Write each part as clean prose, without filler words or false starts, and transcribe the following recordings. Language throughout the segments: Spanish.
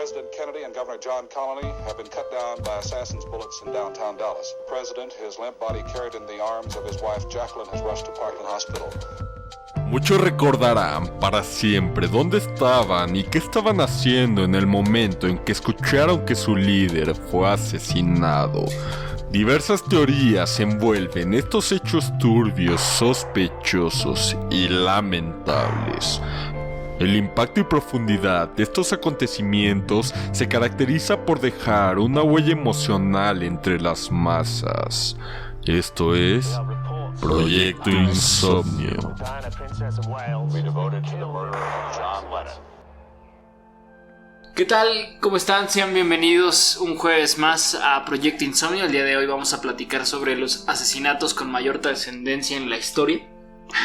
President Kennedy and Governor John Connally have been cut down by assassins' bullets in downtown Dallas. The President, his limp body carried in the arms of his wife Jacqueline, has rushed to Parkland Hospital. Muchos recordarán para siempre dónde estaban y qué estaban haciendo en el momento en que escucharon que su líder fue asesinado. Diversas teorías envuelven estos hechos turbios, sospechosos y lamentables. El impacto y profundidad de estos acontecimientos se caracteriza por dejar una huella emocional entre las masas. Esto es Proyecto Insomnio. ¿Qué tal? ¿Cómo están? Sean bienvenidos un jueves más a Proyecto Insomnio. El día de hoy vamos a platicar sobre los asesinatos con mayor trascendencia en la historia.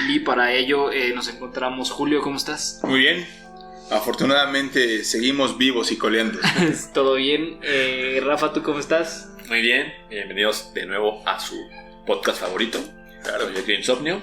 Y para ello nos encontramos. Julio, ¿cómo estás? Muy bien. Afortunadamente seguimos vivos y coleando. ¿Todo bien? Rafa, ¿tú cómo estás? Muy bien, bienvenidos de nuevo a su podcast favorito, claro, Proyecto Insomnio,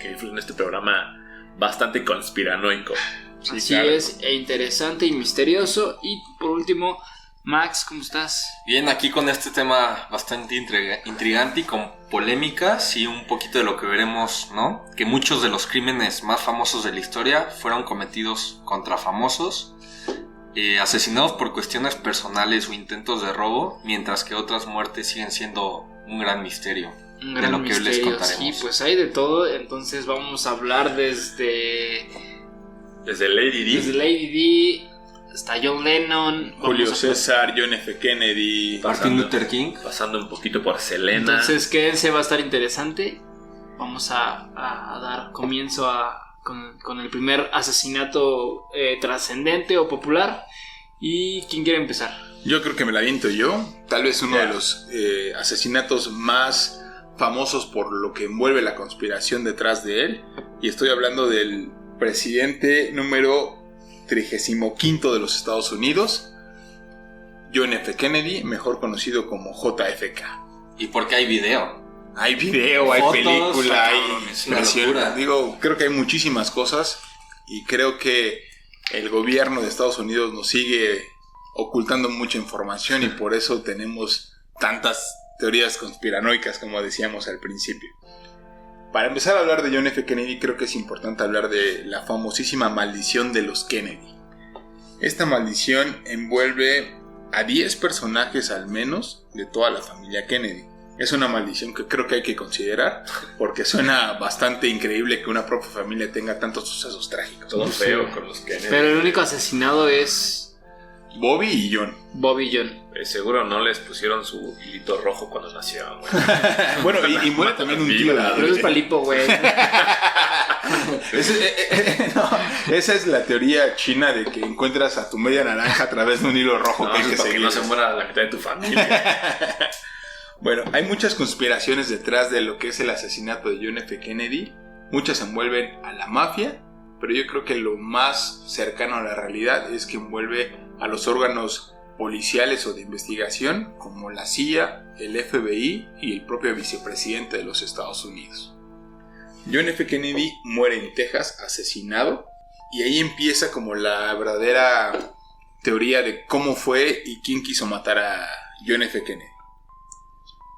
que disfruten este programa bastante conspiranoico. Sí, así claro. Es, interesante y misterioso. Y por último, Max, ¿cómo estás? Bien, aquí con este tema bastante intrigante y con polémicas y un poquito de lo que veremos, ¿no? Que muchos de los crímenes más famosos de la historia fueron cometidos contra famosos, asesinados por cuestiones personales o intentos de robo, mientras que otras muertes siguen siendo un gran misterio. Un gran misterio, que hoy les contaremos. Sí, pues hay de todo. Entonces vamos a hablar desde Lady Di. Desde Lady D hasta John Lennon, Julio César, John F. Kennedy, Martin Luther King, pasando un poquito por Selena. Entonces quédense, va a estar interesante. Vamos a dar comienzo con el primer asesinato trascendente o popular. ¿Y quién quiere empezar? Yo creo que me la aviento yo. Tal vez uno de los asesinatos más famosos por lo que envuelve la conspiración detrás de él. Y estoy hablando del presidente número 35 de los Estados Unidos, John F. Kennedy, mejor conocido como JFK. ¿Y por qué hay video? Hay video, hay fotos, película, hay locura. Digo, creo que hay muchísimas cosas y creo que el gobierno de Estados Unidos nos sigue ocultando mucha información y por eso tenemos tantas teorías conspiranoicas, como decíamos al principio. Para empezar a hablar de John F. Kennedy, creo que es importante hablar de la famosísima maldición de los Kennedy. Esta maldición envuelve a 10 personajes al menos de toda la familia Kennedy. Es una maldición que creo que hay que considerar, porque suena bastante increíble que una propia familia tenga tantos sucesos trágicos. Todo feo con los Kennedy. Pero el único asesinado es Bobby y John. Seguro no les pusieron su hilito rojo cuando nacieron, güey. Bueno, y muere también un tío. Pero es palipo, güey. Esa es la teoría china de que encuentras a tu media naranja a través de un hilo rojo. No, que hay que para seguir. que no se muera la mitad de tu familia. Bueno, hay muchas conspiraciones detrás de lo que es el asesinato de John F. Kennedy. Muchas envuelven a la mafia, pero yo creo que lo más cercano a la realidad es que envuelve a los órganos policiales o de investigación como la CIA, el FBI y el propio vicepresidente de los Estados Unidos. John F. Kennedy muere en Texas asesinado y ahí empieza como la verdadera teoría de cómo fue y quién quiso matar a John F. Kennedy.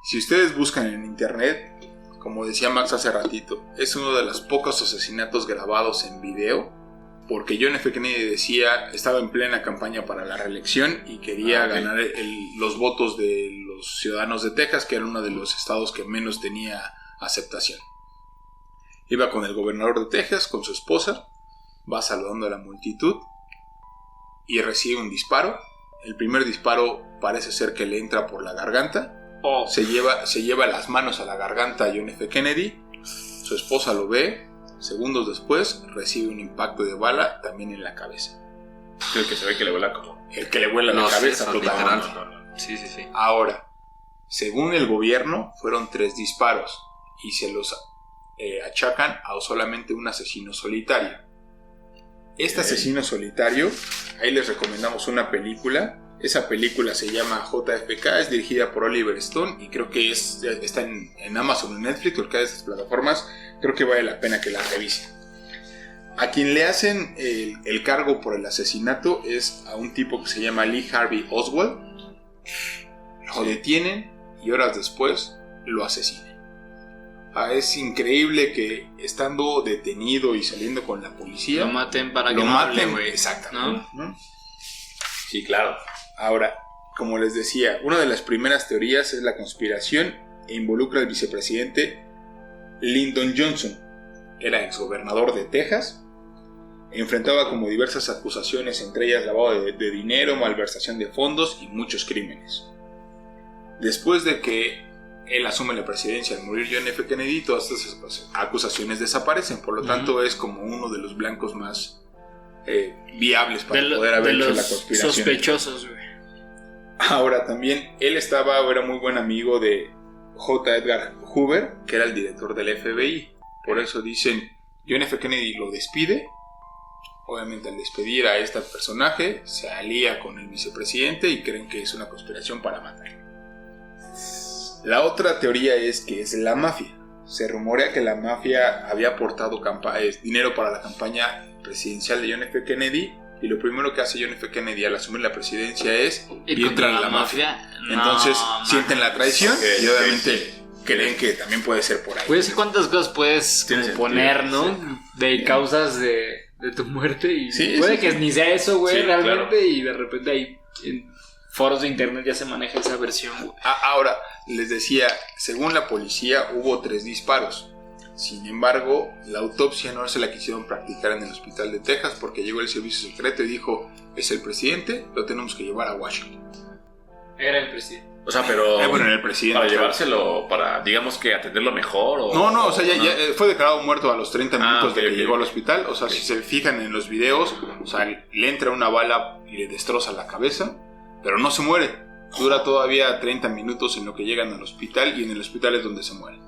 Si ustedes buscan en internet, como decía Max hace ratito, es uno de los pocos asesinatos grabados en video, porque John F. Kennedy estaba en plena campaña para la reelección y quería ganar los votos de los ciudadanos de Texas, que era uno de los estados que menos tenía aceptación. Iba con el gobernador de Texas, con su esposa, va saludando a la multitud y recibe un disparo. El primer disparo parece ser que le entra por la garganta. Se lleva las manos a la garganta a John F. Kennedy. Su esposa lo ve. Segundos después recibe un impacto de bala también en la cabeza. El que se ve que le vuela como... El que le vuela la cabeza totalmente. Sí. Ahora, según el gobierno, fueron 3 disparos y se los achacan a solamente un asesino solitario. Este asesino solitario, ahí les recomendamos una película. Esa película se llama JFK, es dirigida por Oliver Stone y creo que está en Amazon o Netflix, cualquiera de esas plataformas. Creo que vale la pena que la revisen. A quien le hacen el cargo por el asesinato es a un tipo que se llama Lee Harvey Oswald. Lo detienen y horas después lo asesinan. Es increíble que estando detenido y saliendo con la policía Lo maten para que lo no maten, hable, güey. exactamente, ¿no? Sí, claro. Ahora, como les decía, una de las primeras teorías es la conspiración e involucra al vicepresidente Lyndon Johnson. Era exgobernador de Texas. Enfrentaba como diversas acusaciones, entre ellas lavado de dinero, malversación de fondos y muchos crímenes. Después de que él asume la presidencia al morir John F. Kennedy, todas estas acusaciones desaparecen. Por lo tanto, es como uno de los blancos más viables para poder haber hecho la conspiración. Sospechosos, güey. Ahora también, él era muy buen amigo de J. Edgar Hoover, que era el director del FBI. Por eso dicen, John F. Kennedy lo despide. Obviamente al despedir a este personaje, se alía con el vicepresidente y creen que es una conspiración para matarlo. La otra teoría es que es la mafia. Se rumorea que la mafia había aportado dinero para la campaña presidencial de John F. Kennedy, y lo primero que hace John F. Kennedy al asumir la presidencia es ir contra la mafia. Entonces sienten la traición y obviamente creen que también puede ser por ahí. Pues cuántas cosas puedes como poner, ¿no? Sí. De causas de tu muerte y Sí, puede sí, que sí. ni sea eso, güey, Sí, realmente, claro. y de repente ahí en foros de internet ya se maneja esa versión, güey. Ahora, les decía, según la policía hubo 3 disparos. Sin embargo, la autopsia no se la quisieron practicar en el hospital de Texas porque llegó el servicio secreto y dijo, es el presidente, lo tenemos que llevar a Washington. Era el presidente. O sea, pero Bueno, el presidente. para llevárselo, para, digamos que atenderlo mejor. No, o sea, ya fue declarado muerto a los 30 minutos ok, de que ok. llegó al hospital. O sea, si se fijan en los videos, o sea, le entra una bala y le destroza la cabeza, pero no se muere. Dura todavía 30 minutos en lo que llegan al hospital y en el hospital es donde se muere.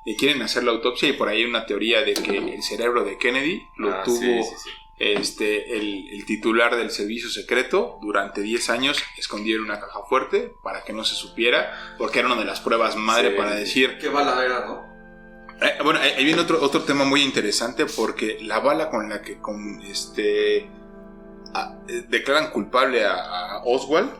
Le quieren hacer la autopsia y por ahí hay una teoría de que el cerebro de Kennedy lo tuvo sí. el titular del servicio secreto durante 10 años, escondido en una caja fuerte para que no se supiera, porque era una de las pruebas madre Sí. para decir... ¿Qué bala era, no? Bueno, ahí viene otro tema muy interesante, porque la bala con la que declaran culpable a Oswald,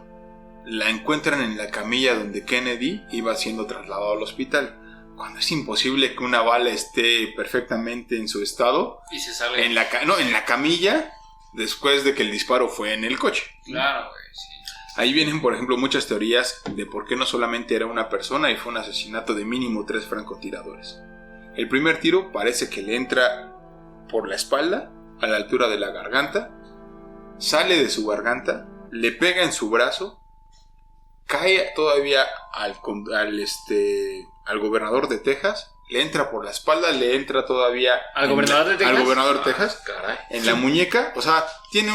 la encuentran en la camilla donde Kennedy iba siendo trasladado al hospital. Cuando es imposible que una bala esté perfectamente en su estado, Y se sale. en la camilla, después de que el disparo fue en el coche. Claro, güey, sí. Ahí vienen, por ejemplo, muchas teorías de por qué no solamente era una persona y fue un asesinato de mínimo 3 francotiradores. El primer tiro parece que le entra por la espalda, a la altura de la garganta, sale de su garganta, le pega en su brazo, cae todavía al gobernador de Texas, le entra por la espalda, le entra todavía ¿Al gobernador de Texas? al gobernador de Texas, Caray. en la muñeca. O sea, tiene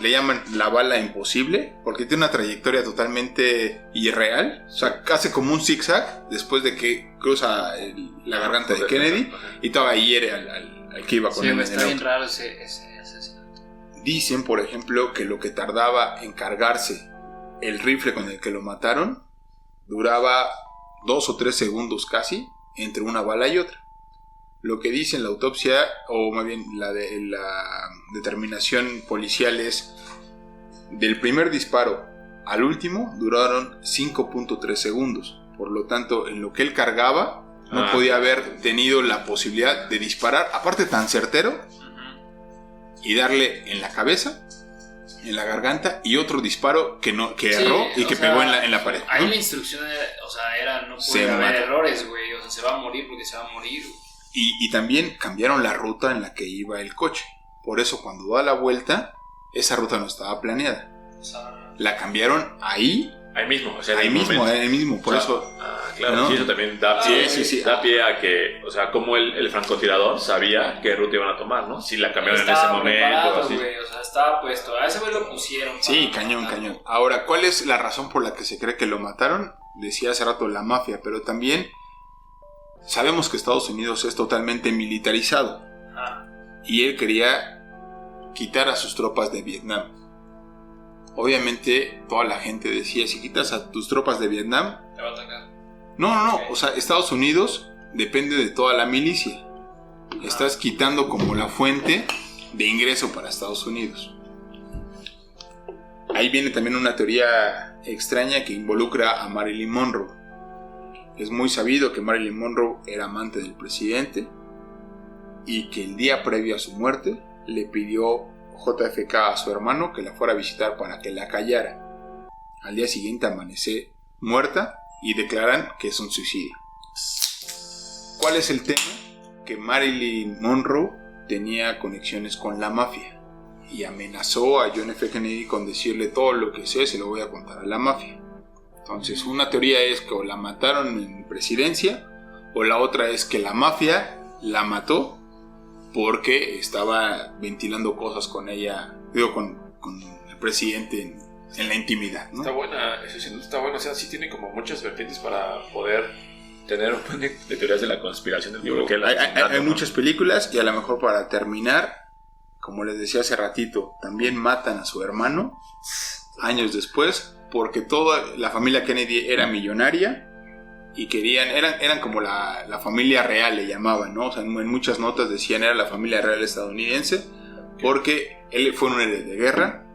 le llaman la bala imposible, porque tiene una trayectoria totalmente irreal. O sea, hace como un zigzag después de que cruza la garganta de Kennedy y todavía hiere al que iba con Sí, él güey, en está el bien auto. raro ese asesinato. Dicen, por ejemplo, que lo que tardaba en cargarse el rifle con el que lo mataron duraba 2 o 3 segundos casi entre una bala y otra. Lo que dice en la autopsia, o más bien la determinación policial, es del primer disparo al último duraron 5.3 segundos. Por lo tanto, en lo que él cargaba no podía haber tenido la posibilidad de disparar, aparte tan certero, y darle en la cabeza, en la garganta, y otro disparo que erró y que pegó en la pared, ¿no? Ahí la instrucción era no Se puede haber mata. errores, güey. O sea, se va a morir porque se va a morir, güey. Y también cambiaron la ruta en la que iba el coche. Por eso cuando da la vuelta, esa ruta no estaba planeada. O sea, La cambiaron ahí Ahí mismo, o sea, en ahí el mismo, momento. ahí mismo. Por O sea, eso... claro, ¿no? sí, eso también da pie, Sí. da pie a que, o sea, como el francotirador sabía qué ruta iban a tomar, ¿no? Si la cambiaron en ese estaba momento o preparado, así. güey. O sea, estaba puesto. A ese güey lo pusieron. Sí, para cañón. matarlo. Ahora, ¿cuál es la razón por la que se cree que lo mataron? Decía hace rato la mafia, pero también sabemos que Estados Unidos es totalmente militarizado. Ah, Y él quería quitar a sus tropas de Vietnam. Obviamente toda la gente decía, si quitas a tus tropas de Vietnam... te va a atacar. No, o sea, Estados Unidos depende de toda la milicia. Estás quitando como la fuente de ingreso para Estados Unidos. Ahí viene también una teoría extraña que involucra a Marilyn Monroe. Es muy sabido que Marilyn Monroe era amante del presidente y que el día previo a su muerte le pidió JFK a su hermano que la fuera a visitar para que la callara. Al día siguiente amanece muerta y declaran que es un suicidio. ¿Cuál es el tema? Que Marilyn Monroe tenía conexiones con la mafia y amenazó a John F. Kennedy con decirle todo lo que sé, se lo voy a contar a la mafia. Entonces, una teoría es que o la mataron en presidencia, o la otra es que la mafia la mató porque estaba ventilando cosas con ella, con el presidente en la intimidad, ¿no? Está buena, eso sí, está bueno. O sea, sí tiene como muchas vertientes para poder tener un buen de teorías de la conspiración del libro. Hay muchas películas, y a lo mejor para terminar, como les decía hace ratito, también matan a su hermano años después, porque toda la familia Kennedy era millonaria y eran como la familia real, le llamaban, ¿no? O sea, en muchas notas decían era la familia real estadounidense, porque él fue un héroe de guerra,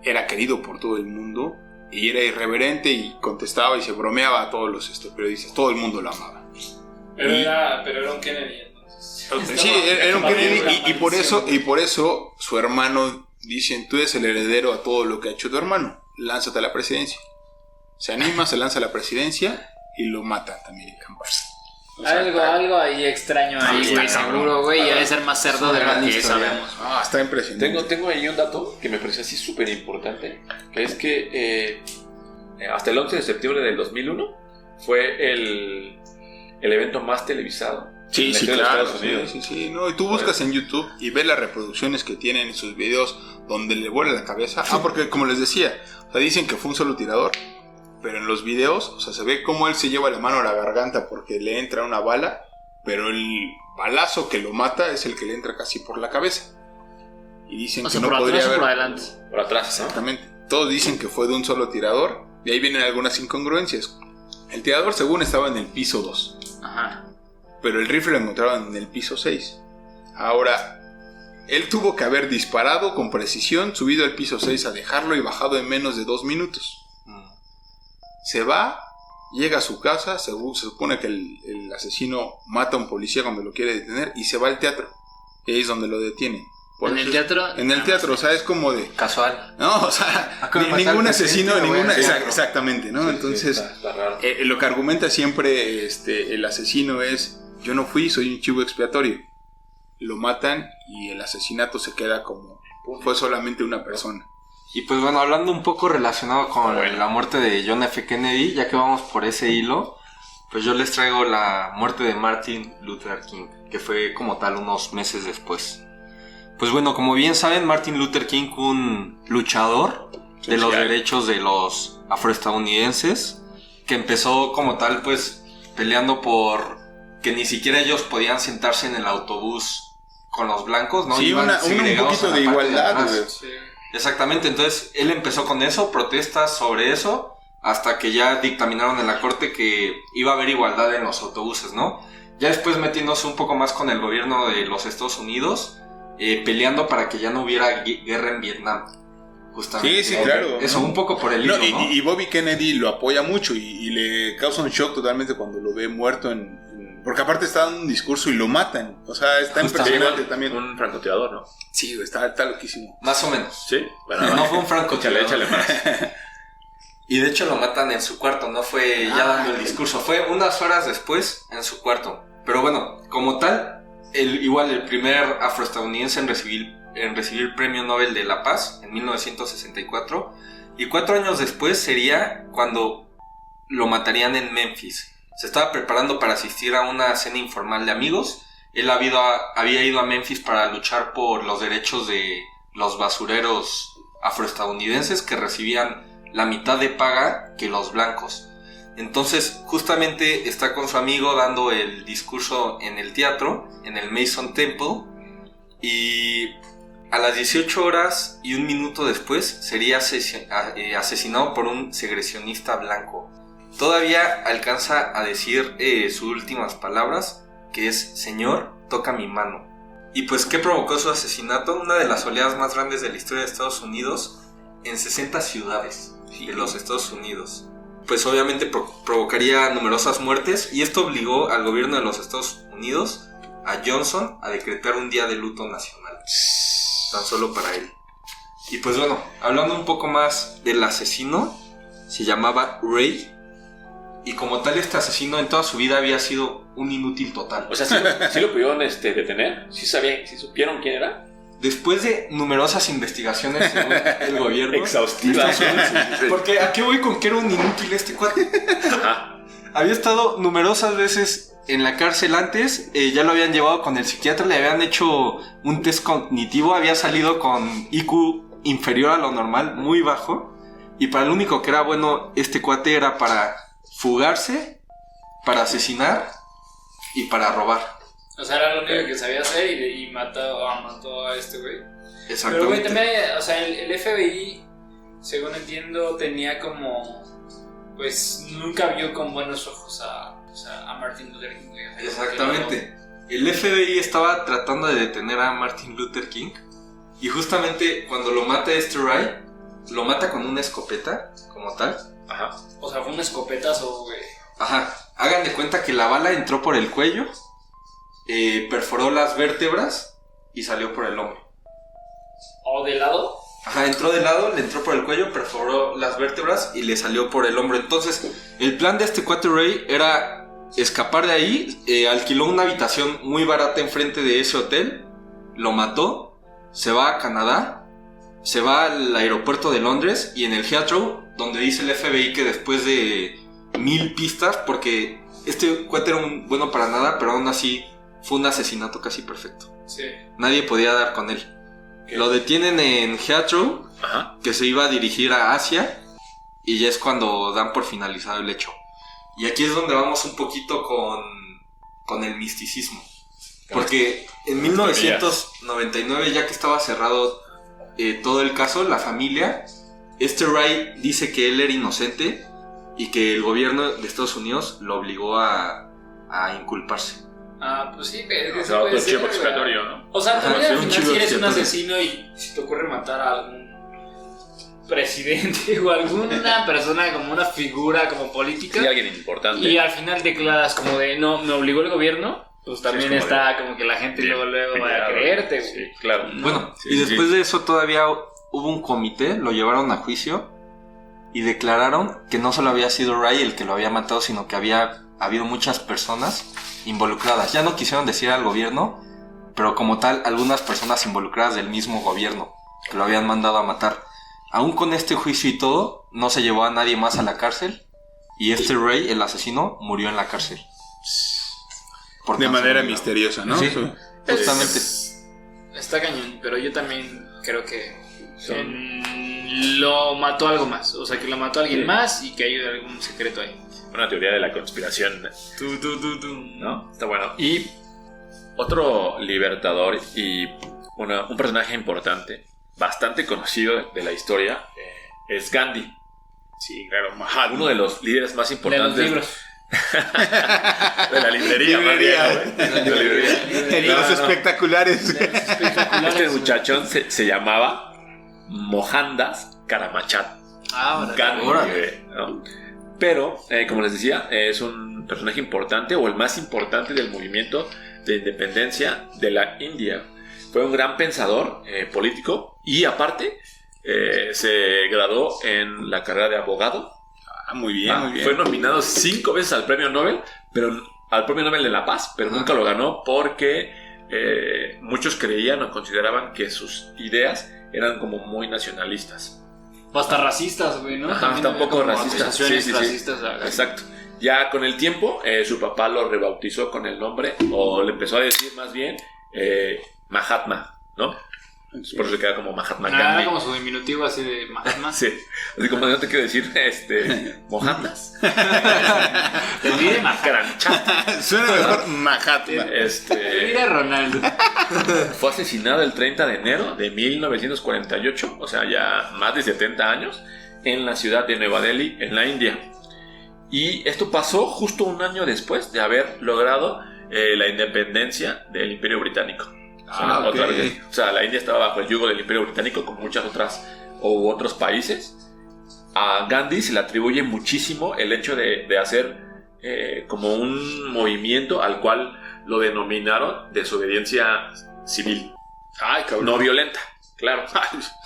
era querido por todo el mundo y era irreverente y contestaba y se bromeaba a todos los periodistas, todo el mundo lo amaba. Pero era un Kennedy, entonces. Sí, era un Kennedy y por eso su hermano dicen, tú eres el heredero a todo lo que ha hecho tu hermano, lánzate a la presidencia. Se anima, se lanza a la presidencia y lo mata también en campaña. O sea, algo ahí extraño ahí, güey, seguro, güey, y debe ser más cerdo de lo que sabemos. Está impresionante. Tengo ahí un dato que me pareció así súper importante, que es que hasta el 11 de septiembre del 2001 fue el evento más televisado. Sí, claro. Sí. No, y tú buscas en YouTube y ves las reproducciones que tienen en sus videos donde le vuela la cabeza. Porque como les decía, o sea, dicen que fue un solo tirador, pero en los videos, o sea, se ve cómo él se lleva la mano a la garganta porque le entra una bala, pero el balazo que lo mata es el que le entra casi por la cabeza. Y dicen que no podría haber... por adelante. Por atrás, ¿no? Exactamente. Todos dicen que fue de un solo tirador, y ahí vienen algunas incongruencias. El tirador según estaba en el piso 2. Ajá. Pero el rifle lo encontraron en el piso 6. Ahora, él tuvo que haber disparado con precisión, subido al piso 6 a dejarlo y bajado en menos de 2 minutos. Se va, llega a su casa, se supone que el asesino mata a un policía cuando lo quiere detener y se va al teatro. Y ahí es donde lo detienen. ¿En el teatro? En el teatro, o sea, es como de... Casual. No, o sea, ningún asesino, exactamente, ¿no? Sí, entonces, está raro. lo que argumenta siempre el asesino es, yo no fui, soy un chivo expiatorio. Lo matan y el asesinato se queda como, fue solamente una persona. Y pues bueno, hablando un poco relacionado con la muerte de John F. Kennedy, ya que vamos por ese hilo, pues yo les traigo la muerte de Martin Luther King, que fue como tal unos meses después. Pues bueno, como bien saben, Martin Luther King, un luchador de los derechos de los afroestadounidenses, que empezó como tal pues peleando por que ni siquiera ellos podían sentarse en el autobús con los blancos, ¿no? Sí, un poquito de igualdad. Exactamente, entonces él empezó con eso, protestas sobre eso, hasta que ya dictaminaron en la corte que iba a haber igualdad en los autobuses, ¿no? Ya después metiéndose un poco más con el gobierno de los Estados Unidos, peleando para que ya no hubiera guerra en Vietnam, justamente. Sí, claro. Eso, un poco por el hilo, ¿no? Y Bobby Kennedy lo apoya mucho y le causa un shock totalmente cuando lo ve muerto porque aparte está dando un discurso y lo matan. O sea, está impresionante también. Un francotirador, ¿no? Sí, está loquísimo. Más o menos. Sí. Bueno, no fue un francotirador. Échale más. Y de hecho lo matan en su cuarto, no fue ya dando el discurso, fue unas horas después en su cuarto. Pero bueno, como tal, igual el primer afroestadounidense en recibir Premio Nobel de la Paz en 1964. Y 4 años después sería cuando lo matarían en Memphis. Se estaba preparando para asistir a una cena informal de amigos. Él había ido a Memphis para luchar por los derechos de los basureros afroestadounidenses que recibían la mitad de paga que los blancos. Entonces justamente está con su amigo dando el discurso en el teatro, en el Mason Temple, y a las 18 horas y 1 minuto después sería asesinado por un segregacionista blanco. Todavía alcanza a decir sus últimas palabras, que es: Señor, toca mi mano. Y pues, ¿qué provocó su asesinato? Una de las oleadas más grandes de la historia de Estados Unidos en 60 ciudades de los Estados Unidos. Pues obviamente provocaría numerosas muertes y esto obligó al gobierno de los Estados Unidos, a Johnson, a decretar un día de luto nacional, tan solo para él. Y pues bueno, hablando un poco más del asesino, se llamaba Ray. Y como tal, este asesino en toda su vida había sido un inútil total. O sea, ¿sí lo pudieron detener? ¿Sí supieron quién era? Después de numerosas investigaciones según el gobierno Exhaustivas. Porque ¿a qué voy con que era un inútil este cuate? Había estado numerosas veces en la cárcel antes, ya lo habían llevado con el psiquiatra, le habían hecho un test cognitivo, había salido con IQ inferior a lo normal, muy bajo, y para lo único que era bueno este cuate era para fugarse, para asesinar y para robar. O sea, era lo único que sabía hacer y mató a este güey. Exactamente. Pero güey, también, o sea, el FBI, según entiendo, tenía como... Pues nunca vio con buenos ojos a Martin Luther King. Exactamente. El FBI estaba tratando de detener a Martin Luther King y justamente cuando lo mata este Ray, lo mata con una escopeta, como tal. Ajá. O sea, fue un escopetazo, güey. Ajá. Hagan de cuenta que la bala entró por el cuello, perforó las vértebras y salió por el hombro. ¿O de lado? Ajá, entró de lado, le entró por el cuello, perforó las vértebras y le salió por el hombro. Entonces, el plan de este cuate Ray era escapar de ahí. Alquiló una habitación muy barata enfrente de ese hotel, lo mató, se va a Canadá, se va al aeropuerto de Londres y en el Heathrow, donde dice el FBI que después de 1000 pistas, porque este cuate era un bueno para nada, pero aún así fue un asesinato casi perfecto. Sí. Nadie podía dar con él. Lo detienen en Heathrow, Ajá. que se iba a dirigir a Asia, y ya es cuando dan por finalizado el hecho. Y aquí es donde vamos un poquito con el misticismo. Porque en 1999, ya que estaba cerrado todo el caso, la familia, este Ray dice que él era inocente y que el gobierno de Estados Unidos lo obligó a inculparse. Ah, pues sí, pero O sea, otro chivo expiatorio, ¿no? O sea, también Ajá, al sí, un final chivo si eres un expiatorio. asesino y si te ocurre matar a algún presidente o alguna persona como una figura como política Sí, alguien importante. y al final declaras como de no, me obligó el gobierno, pues también Sí, es como está como que la gente Bien, luego va a pillado. creerte, güey. Sí, claro. Bueno, Sí, y sí, después sí. de eso todavía hubo un comité, lo llevaron a juicio y declararon que no solo había sido Ray el que lo había matado, sino que había habido muchas personas involucradas. Ya no quisieron decir al gobierno, pero como tal, algunas personas involucradas del mismo gobierno que lo habían mandado a matar. Aún con este juicio y todo, no se llevó a nadie más a la cárcel y este Ray, el asesino, murió en la cárcel. Por De manera casualidad. misteriosa, ¿no? Sí, Eso. justamente. Está cañón, pero yo también creo que lo mató algo más. O sea, que lo mató alguien Sí. más y que hay algún secreto ahí. Una teoría de la conspiración. ¿No? Está bueno. Y otro libertador y un personaje importante, bastante conocido de la historia, es Gandhi. Sí, claro, Mahatma. Uno de los líderes más De los importantes libros. de la librería. más bien, ¿no, güey? De la librería. En los No, no. espectaculares. De los espectaculares, Este güey. muchachón se llamaba Mohandas Karamchand Ah, Gandhi, órale. güey, ¿no? Pero, como les decía, es un personaje importante o el más importante del movimiento de independencia de la India. Fue un gran pensador político y aparte se graduó en la carrera de abogado. Ah, muy bien, muy bien. Fue nominado 5 veces al premio Nobel, pero al premio Nobel de la Paz, pero nunca lo ganó porque muchos creían o consideraban que sus ideas eran como muy nacionalistas. O hasta racistas, güey, ¿no? Ajá, También tampoco había como racistas. acusaciones Sí, sí, sí. racistas a- Exacto. Ya con el tiempo, su papá lo rebautizó con el nombre, o le empezó a decir más bien Mahatma, ¿no? Entonces, por eso queda como Mahatma Nada, Gandhi. como su diminutivo así de Mahatma. Sí, así como no te quiero decir, Mohandas. Olvide Mahatma. Suena mejor Mahatma. Olvide Ronaldo. Fue asesinado el 30 de enero de 1948, o sea, ya más de 70 años, en la ciudad de Nueva Delhi, en la India. Y esto pasó justo un año después de haber logrado la independencia del Imperio Británico. Otra vez. O sea, la India estaba bajo el yugo del Imperio Británico, como muchas otros países. A Gandhi se le atribuye muchísimo el hecho de hacer como un movimiento al cual lo denominaron desobediencia civil. Ay, cabrón. No violenta, claro.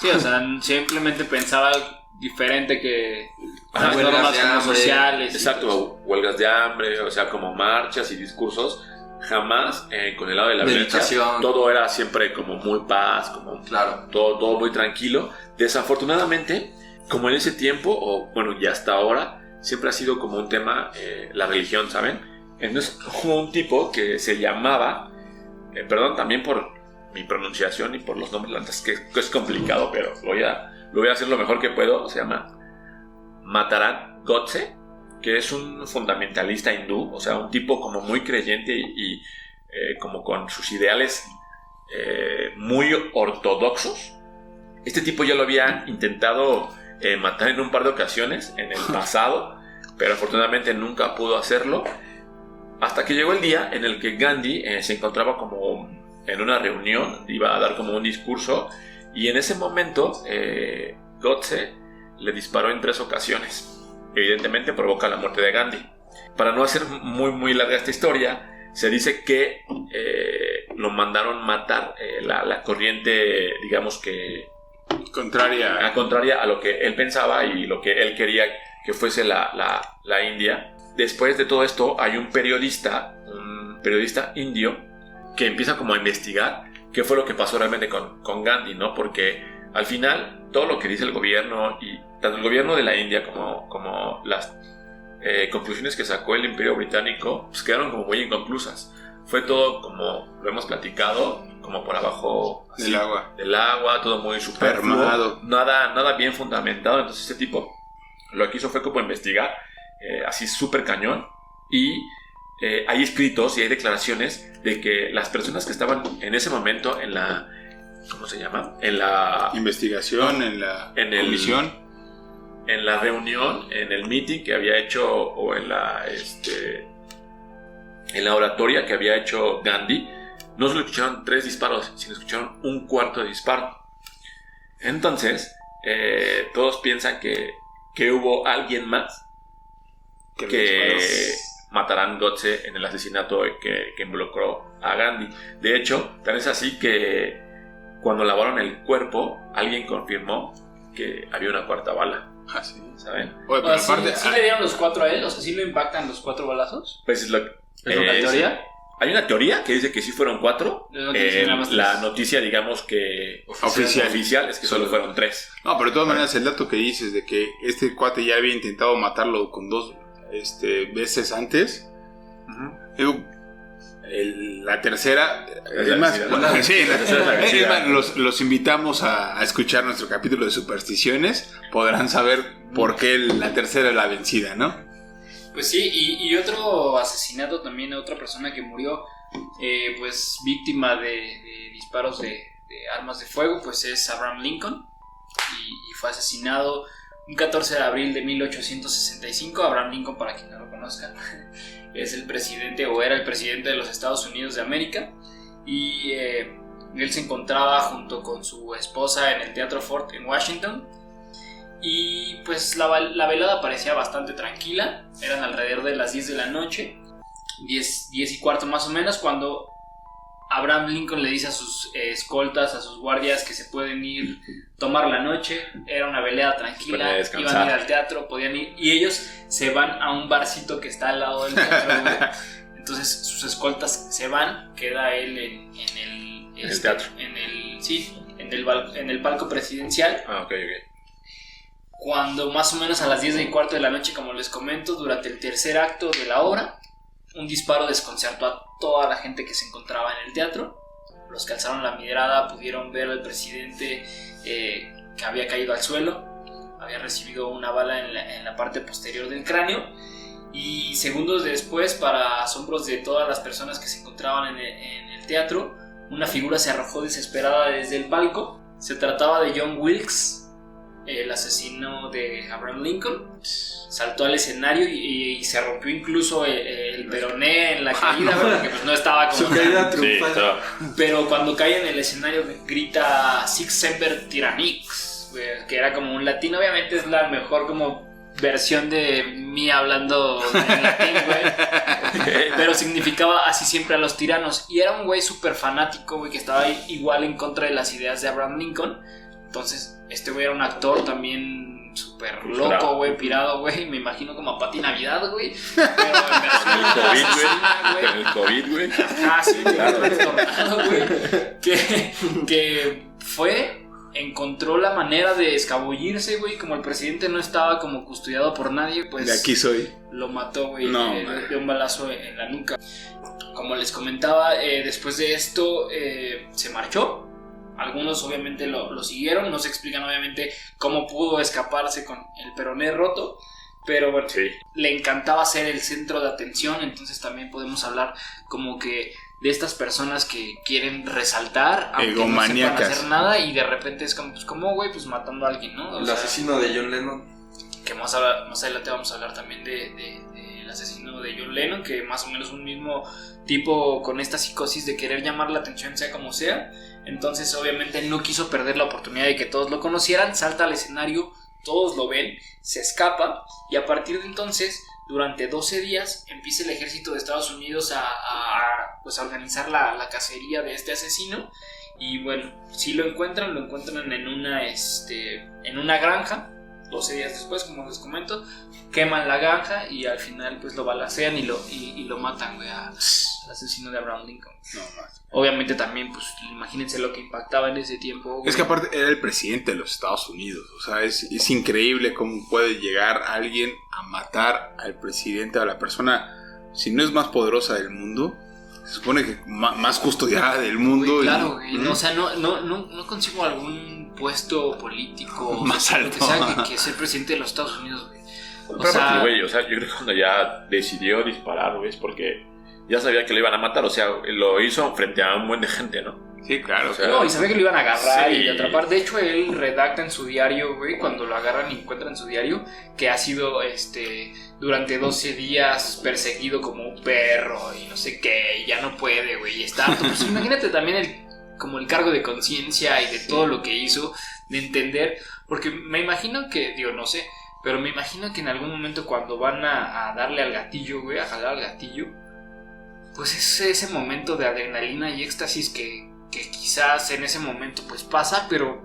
Sí, o sea, simplemente pensaba diferente que Ajá, las huelgas normas de como hambre. sociales. Exacto, huelgas de hambre, o sea, como marchas y discursos. Jamás con el lado de la violencia. Meditación. Todo era siempre como muy paz, como Claro. todo muy tranquilo. Desafortunadamente, como en ese tiempo, o bueno, ya hasta ahora, siempre ha sido como un tema la religión, ¿saben? Entonces hubo un tipo que se llamaba, perdón también por mi pronunciación y por los nombres, antes que es complicado, pero lo voy a hacer lo mejor que puedo. Se llama Mataran Godse, que es un fundamentalista hindú, o sea, un tipo como muy creyente y como con sus ideales muy ortodoxos. Este tipo ya lo había intentado matar en un par de ocasiones en el pasado, pero afortunadamente nunca pudo hacerlo, hasta que llegó el día en el que Gandhi se encontraba como en una reunión, iba a dar como un discurso, y en ese momento Godse le disparó en 3 ocasiones. Evidentemente provoca la muerte de Gandhi. Para no hacer muy larga esta historia, se dice que lo mandaron matar la corriente, digamos que Contraria. contraria a lo que él pensaba y lo que él quería que fuese la India. Después de todo esto hay un periodista indio que empieza como a investigar qué fue lo que pasó realmente con Gandhi, ¿no? Porque al final todo lo que dice el gobierno, y tanto el gobierno de la India como las conclusiones que sacó el Imperio Británico, pues quedaron como muy inconclusas. Fue todo, como lo hemos platicado, como por abajo así, del agua, todo muy superfluo, nada bien fundamentado. Entonces este tipo lo que hizo fue como investigar así súper cañón, y hay escritos y hay declaraciones de que las personas que estaban en ese momento en la, ¿cómo se llama? En la investigación, no, en la comisión, en la reunión, en el meeting que había hecho, o en la oratoria que había hecho Gandhi, no solo escucharon 3 disparos, sino escucharon un cuarto de disparo. Entonces todos piensan que hubo alguien más que Mataran Godse en el asesinato que involucró a Gandhi. De hecho, tan es así que cuando lavaron el cuerpo, alguien confirmó que había una 4ª bala. Ah, sí. ¿Saben? Oye, pero aparte, ¿Sí le dieron los 4 a él? O sea, ¿sí lo impactan los 4 balazos? Pues es ¿Es una teoría? Hay una teoría que dice que sí fueron 4. La noticia, digamos que oficial es que solo fueron 3. No, pero de todas maneras, el dato que dices de que este cuate ya había intentado matarlo con 2 veces antes. Digo, la tercera, es más, los invitamos a escuchar nuestro capítulo de supersticiones. Podrán saber por qué la tercera es la vencida, ¿no? Pues sí, y otro asesinato también a otra persona que murió pues víctima de disparos de armas de fuego, pues es Abraham Lincoln, y fue asesinado un 14 de abril de 1865. Abraham Lincoln, para quien no lo conozca, es el presidente, o era el presidente de los Estados Unidos de América, y él se encontraba junto con su esposa en el Teatro Ford en Washington, y pues la velada parecía bastante tranquila. Eran alrededor de las 10 de la noche, 10:15 más o menos, cuando Abraham Lincoln le dice a sus escoltas, a sus guardias, que se pueden ir tomar la noche. Era una velada tranquila, iban a ir al teatro, podían ir, y ellos se van a un barcito que está al lado del teatro. Entonces sus escoltas se van, queda él en el teatro, en el palco presidencial. Okay. Cuando más o menos a las 10:15 de la noche, como les comento, durante el tercer acto de la obra, un disparo desconcertó a toda la gente que se encontraba en el teatro. Los que alzaron la mirada pudieron ver al presidente que había caído al suelo, había recibido una bala en la parte posterior del cráneo, y segundos después, para asombros de todas las personas que se encontraban en el teatro, una figura se arrojó desesperada desde el palco. Se trataba de John Wilkes, el asesino de Abraham Lincoln. saltó al escenario y se rompió incluso el peroné en la caída, porque pues no estaba como Su caída triunfal. pero cuando cae en el escenario grita Sic Semper Tyrannis, que era como un latín. Obviamente es la mejor como versión de mí hablando en latín, güey. Pero significaba así siempre a los tiranos. Y era un güey súper fanático, güey, que estaba igual en contra de las ideas de Abraham Lincoln. Entonces, este güey era un actor también súper loco, güey, pirado, güey. Me imagino como a Pati Navidad, güey. Pero en versión asesina, güey. Con el COVID, güey. Ah, sí, claro, tornado, güey. Que encontró la manera de escabullirse, güey. Como el presidente no estaba como custodiado por nadie, pues De aquí soy. lo mató, güey, No, de un balazo en la nuca. Como les comentaba, después de esto se marchó. Algunos obviamente lo siguieron. No se explican obviamente cómo pudo escaparse con el peroné roto. Pero bueno, Sí. le encantaba ser el centro de atención. Entonces también podemos hablar como que de estas personas que quieren resaltar, aunque no sepan Egomaníacas. hacer nada. Y de repente es como, pues ¿cómo, güey? Pues matando a alguien, ¿no? O El sea, asesino de John Lennon. que más adelante vamos a hablar también del asesino de John Lennon, que más o menos un mismo tipo con esta psicosis de querer llamar la atención sea como sea. Entonces obviamente no quiso perder la oportunidad de que todos lo conocieran, salta al escenario, todos lo ven, se escapa, y a partir de entonces, durante 12 días, empieza el ejército de Estados Unidos pues a organizar la cacería de este asesino. Y bueno, si lo encuentran en una granja. 12 días después, como les comento, queman la granja y al final pues lo balacean y lo matan, güey, al asesino de Abraham Lincoln. No más. Obviamente también, pues imagínense lo que impactaba en ese tiempo, güey. Es que aparte era el presidente de los Estados Unidos. O sea, es increíble cómo puede llegar alguien a matar al presidente, a la persona, si no es más poderosa del mundo, se supone que más custodiada del mundo. Güey, claro, güey. No, o sea, no consigo algún puesto político Más o lo alto. que sea que ser presidente de los Estados Unidos, güey. O Pero sea, aparte, güey, o sea, yo creo que cuando ya decidió disparar, güey, es porque ya sabía que lo iban a matar. O sea, lo hizo frente a un buen de gente, ¿no? Sí, claro. O sea, no, y sabía que lo iban a agarrar Sí. y atrapar. De hecho, él redacta en su diario, güey, cuando lo agarran y encuentran en su diario, que ha sido durante 12 días perseguido como un perro y no sé qué, y ya no puede, güey, y está harto. Pues imagínate también como el cargo de conciencia y de todo lo que hizo, de entender, porque me imagino que, digo, no sé, pero me imagino que en algún momento cuando van a darle al gatillo, güey, a jalar al gatillo, pues es ese momento de adrenalina y éxtasis que quizás en ese momento pues pasa, pero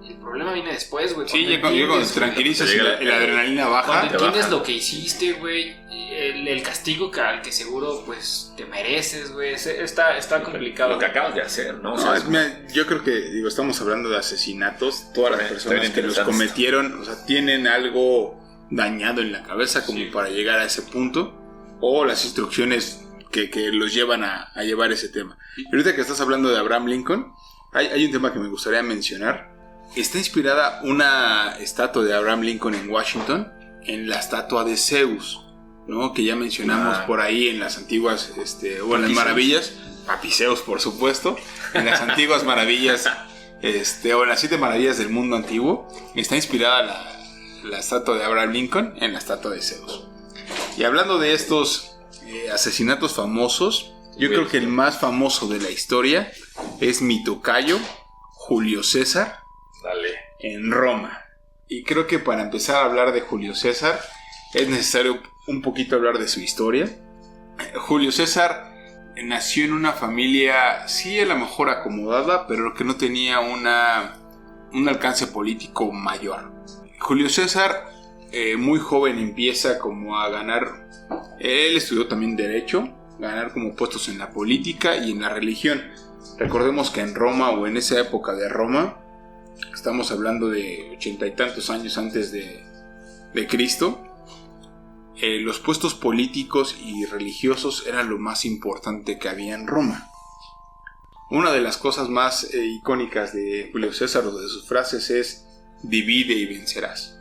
el problema viene después, güey. Sí, ya cuando te tranquilizas y la adrenalina baja. Cuando te entiendes baja. lo que hiciste, güey, el castigo al que seguro pues te mereces, güey, está complicado. Lo que acabas de hacer, ¿no? O No, sea, mira, yo creo que, estamos hablando de asesinatos. Todas las Está personas bien que los interesante. cometieron, o sea, tienen algo dañado en la cabeza como Sí. para llegar a ese punto, o las instrucciones que los llevan a llevar ese tema. Y ahorita que estás hablando de Abraham Lincoln, hay un tema que me gustaría mencionar. Está inspirada una estatua de Abraham Lincoln en Washington en la estatua de Zeus, ¿no? Que ya mencionamos por ahí en las antiguas, o en las maravillas, Papi Zeus, por supuesto, en las antiguas maravillas, o en las 7 maravillas del mundo antiguo, está inspirada la estatua de Abraham Lincoln en la estatua de Zeus. Y hablando de estos asesinatos famosos, yo creo que el más famoso de la historia es mi tocayo, Julio César, dale. en Roma. Y creo que para empezar a hablar de Julio César es necesario un poquito hablar de su historia. Julio César nació en una familia, sí, a lo mejor acomodada, pero que no tenía un alcance político mayor. Julio César, muy joven, empieza como a ganar. Él estudió también Derecho, ganar como puestos en la política y en la religión. Recordemos que en Roma, o en esa época de Roma, estamos hablando de 80 y tantos años antes de Cristo, los puestos políticos y religiosos eran lo más importante que había en Roma. Una de las cosas más icónicas de Julio César, o de sus frases, es divide y vencerás.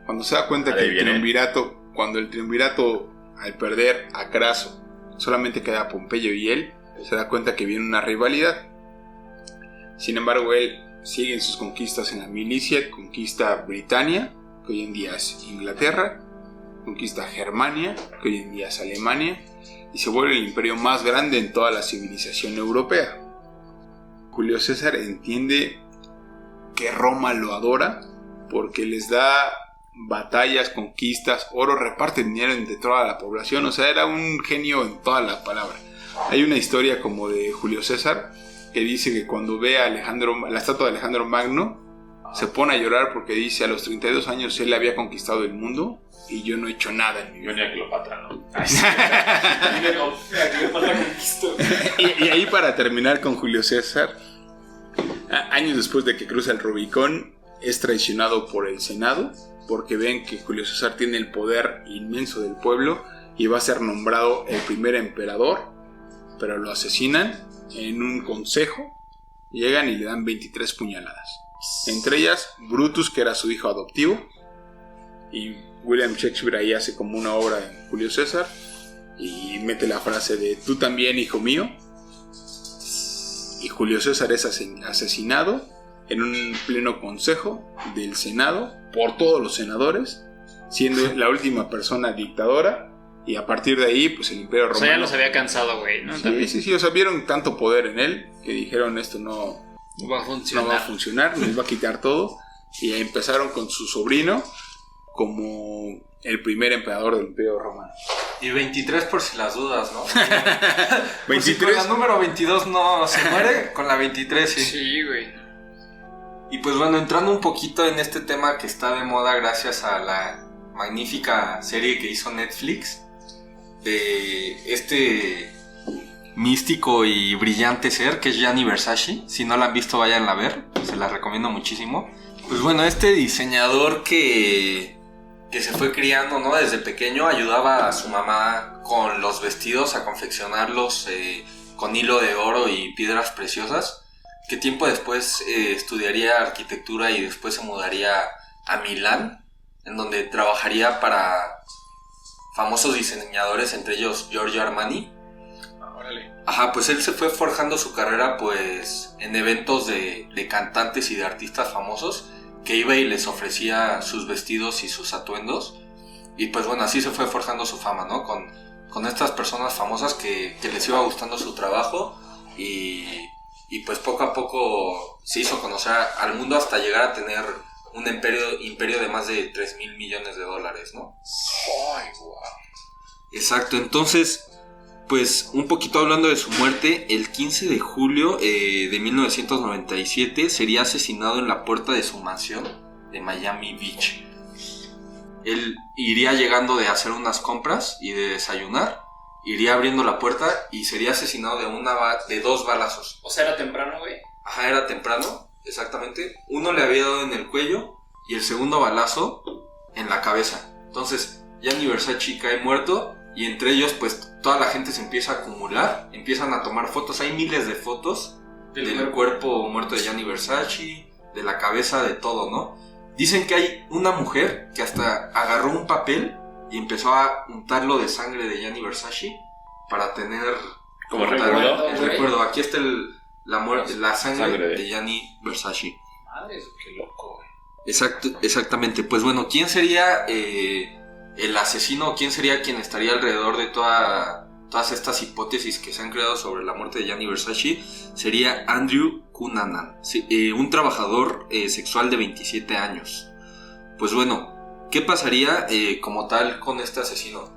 Cuando se da cuenta que el triunvirato, al perder a Craso, solamente queda Pompeyo y él, se da cuenta que viene una rivalidad. Sin embargo, él sigue en sus conquistas en la milicia, conquista Britania, que hoy en día es Inglaterra, conquista Germania, que hoy en día es Alemania, y se vuelve el imperio más grande en toda la civilización europea. Julio César entiende que Roma lo adora porque les da batallas, conquistas, oro, reparte dinero entre toda la población. O sea, era un genio en toda la palabra. Hay una historia como de Julio César que dice que cuando ve a la estatua de Alejandro Magno se pone a llorar porque dice: a los 32 años él había conquistado el mundo y yo no he hecho nada en mi vida. Yo ni a Cleopatra, ¿no? Y ahí, para terminar con Julio César, años después de que cruza el Rubicón, es traicionado por el Senado porque ven que Julio César tiene el poder inmenso del pueblo y va a ser nombrado el primer emperador, pero lo asesinan en un consejo. Llegan y le dan 23 puñaladas, entre ellas Brutus, que era su hijo adoptivo, y William Shakespeare ahí hace como una obra en Julio César y mete la frase de: tú también, hijo mío. Y Julio César es asesinado en un pleno consejo del Senado por todos los senadores, siendo la última persona dictadora. Y a partir de ahí, pues el Imperio Romano... O sea, ya los había cansado, güey, ¿no? Sí, o sea, vieron tanto poder en él que dijeron: esto no va a funcionar, nos va a quitar todo. Y empezaron con su sobrino como el primer emperador del Imperio Romano. Y 23 por si las dudas, ¿no? 23. Por si con la número 22 no se muere, con la 23 sí. Sí, güey. Y pues bueno, entrando un poquito en este tema que está de moda gracias a la magnífica serie que hizo Netflix de este místico y brillante ser que es Gianni Versace. Si no la han visto, vayan a ver, se la recomiendo muchísimo. Pues bueno, este diseñador que se fue criando, ¿no? Desde pequeño ayudaba a su mamá con los vestidos, a confeccionarlos con hilo de oro y piedras preciosas, que tiempo después estudiaría arquitectura y después se mudaría a Milán, en donde trabajaría para famosos diseñadores, entre ellos Giorgio Armani. Ajá, pues él se fue forjando su carrera pues en eventos de cantantes y de artistas famosos, que iba y les ofrecía sus vestidos y sus atuendos. Y pues bueno, así se fue forjando su fama, ¿no? Con estas personas famosas que les iba gustando su trabajo y pues poco a poco se hizo conocer al mundo hasta llegar a tener un imperio de más de $3,000 millones, ¿no? ¡Ay, wow! Exacto, entonces, pues un poquito hablando de su muerte, el 15 de julio de 1997 sería asesinado en la puerta de su mansión de Miami Beach. Él iría llegando de hacer unas compras y de desayunar, iría abriendo la puerta y sería asesinado de 2 balazos. O sea, era temprano, güey. Ajá, era temprano, exactamente. Uno le había dado en el cuello y el segundo balazo en la cabeza. Entonces, Gianni Versace cae muerto y entre ellos, pues, toda la gente se empieza a acumular, empiezan a tomar fotos. Hay miles de fotos del cuerpo muerto de Gianni Versace, de la cabeza, de todo, ¿no? Dicen que hay una mujer que hasta agarró un papel y empezó a untarlo de sangre de Gianni Versace para tener como recuerdo. El okay. recuerdo. Aquí está la sangre de Gianni Versace. Madre, qué loco, güey. Exactamente. Pues bueno, ¿quién sería el asesino? ¿Quién sería quien estaría alrededor de todas estas hipótesis que se han creado sobre la muerte de Gianni Versace? Sería Andrew Cunanan, un trabajador sexual de 27 años. Pues bueno, ¿qué pasaría como tal con este asesino?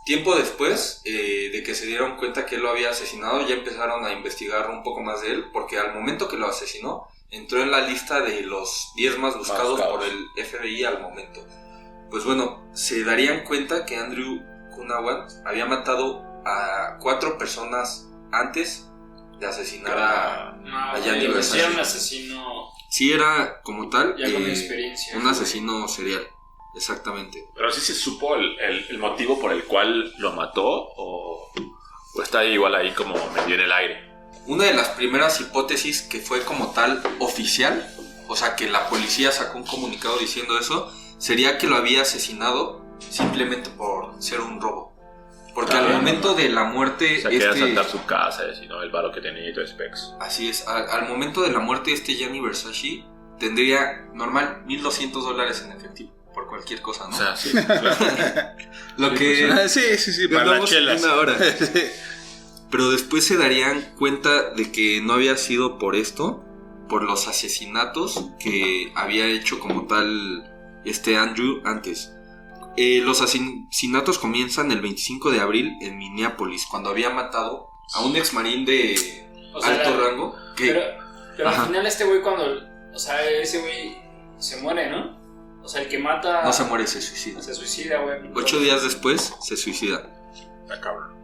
Tiempo después de que se dieron cuenta que él lo había asesinado, ya empezaron a investigar un poco más de él, porque al momento que lo asesinó, entró en la lista de los 10 más buscados por el FBI al momento. Pues bueno, se darían cuenta que Andrew Cunanan había matado a 4 personas antes de asesinar a Gianni Versace. Era un asesino. Sí, era como tal Ya con experiencia. un asesino serial. Exactamente. Pero sí se supo el motivo por el cual lo mató o está igual ahí como medio en el aire. Una de las primeras hipótesis que fue como tal oficial, o sea que la policía sacó un comunicado diciendo eso, sería que lo había asesinado simplemente por ser un robo. Porque al momento de la muerte... O sea, quería asaltar su casa y así, ¿no? El varo que tenía y todo specs. Así es, al momento de la muerte Gianni Versace tendría normal $1,200 en efectivo. por cualquier cosa, ¿no? O sea, sí, claro. Lo que Sí, para las ganamos chelas. una hora. Pero después se darían cuenta de que no había sido por esto, por los asesinatos que había hecho como tal Andrew antes. Los asesinatos comienzan el 25 de abril en Minneapolis, cuando había matado a un exmarín de O sea, alto rango. Pero al Ajá. final este güey cuando... O sea, ese güey se muere, ¿no? O sea, el que mata... No se muere, se suicida. Se suicida, güey. 8 días después se suicida. Está cabrón.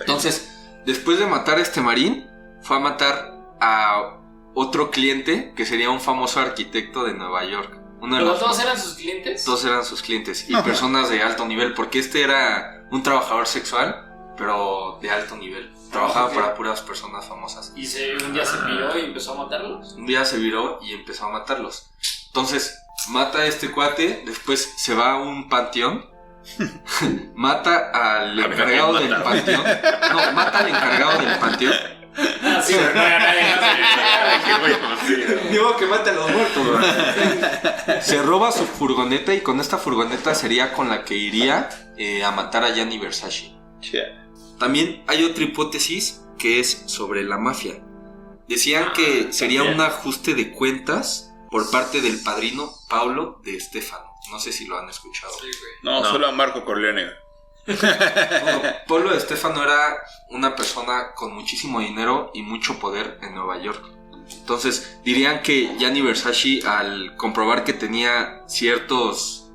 Entonces, después de matar a este marín, fue a matar a otro cliente que sería un famoso arquitecto de Nueva York. Uno de ¿Pero los todos eran sus clientes? Todos eran sus clientes y Ajá. personas de alto nivel, porque este era un trabajador sexual, pero de alto nivel. Trabajaba Ok. para puras personas famosas. Y un día se piró y empezó a matarlos. Un día se viró y empezó a matarlos. Entonces, mata a este cuate, después se va a un panteón, mata al A ver, encargado ¿a quién del mataron? panteón. No, mata al encargado del panteón. Ah, sí, güey, Digo que mate a los muertos, ¿verdad? Se roba su furgoneta y con esta furgoneta sería con la que iría a matar a Gianni Versace. También hay otra hipótesis que es sobre la mafia. Decían que sería también. un ajuste de cuentas por parte del padrino Paolo de Stefano. No sé si lo han escuchado. No, No. solo a Marco Corleone. No, Paolo de Stefano era una persona con muchísimo dinero y mucho poder en Nueva York. Entonces dirían que Gianni Versace, al comprobar que tenía ciertas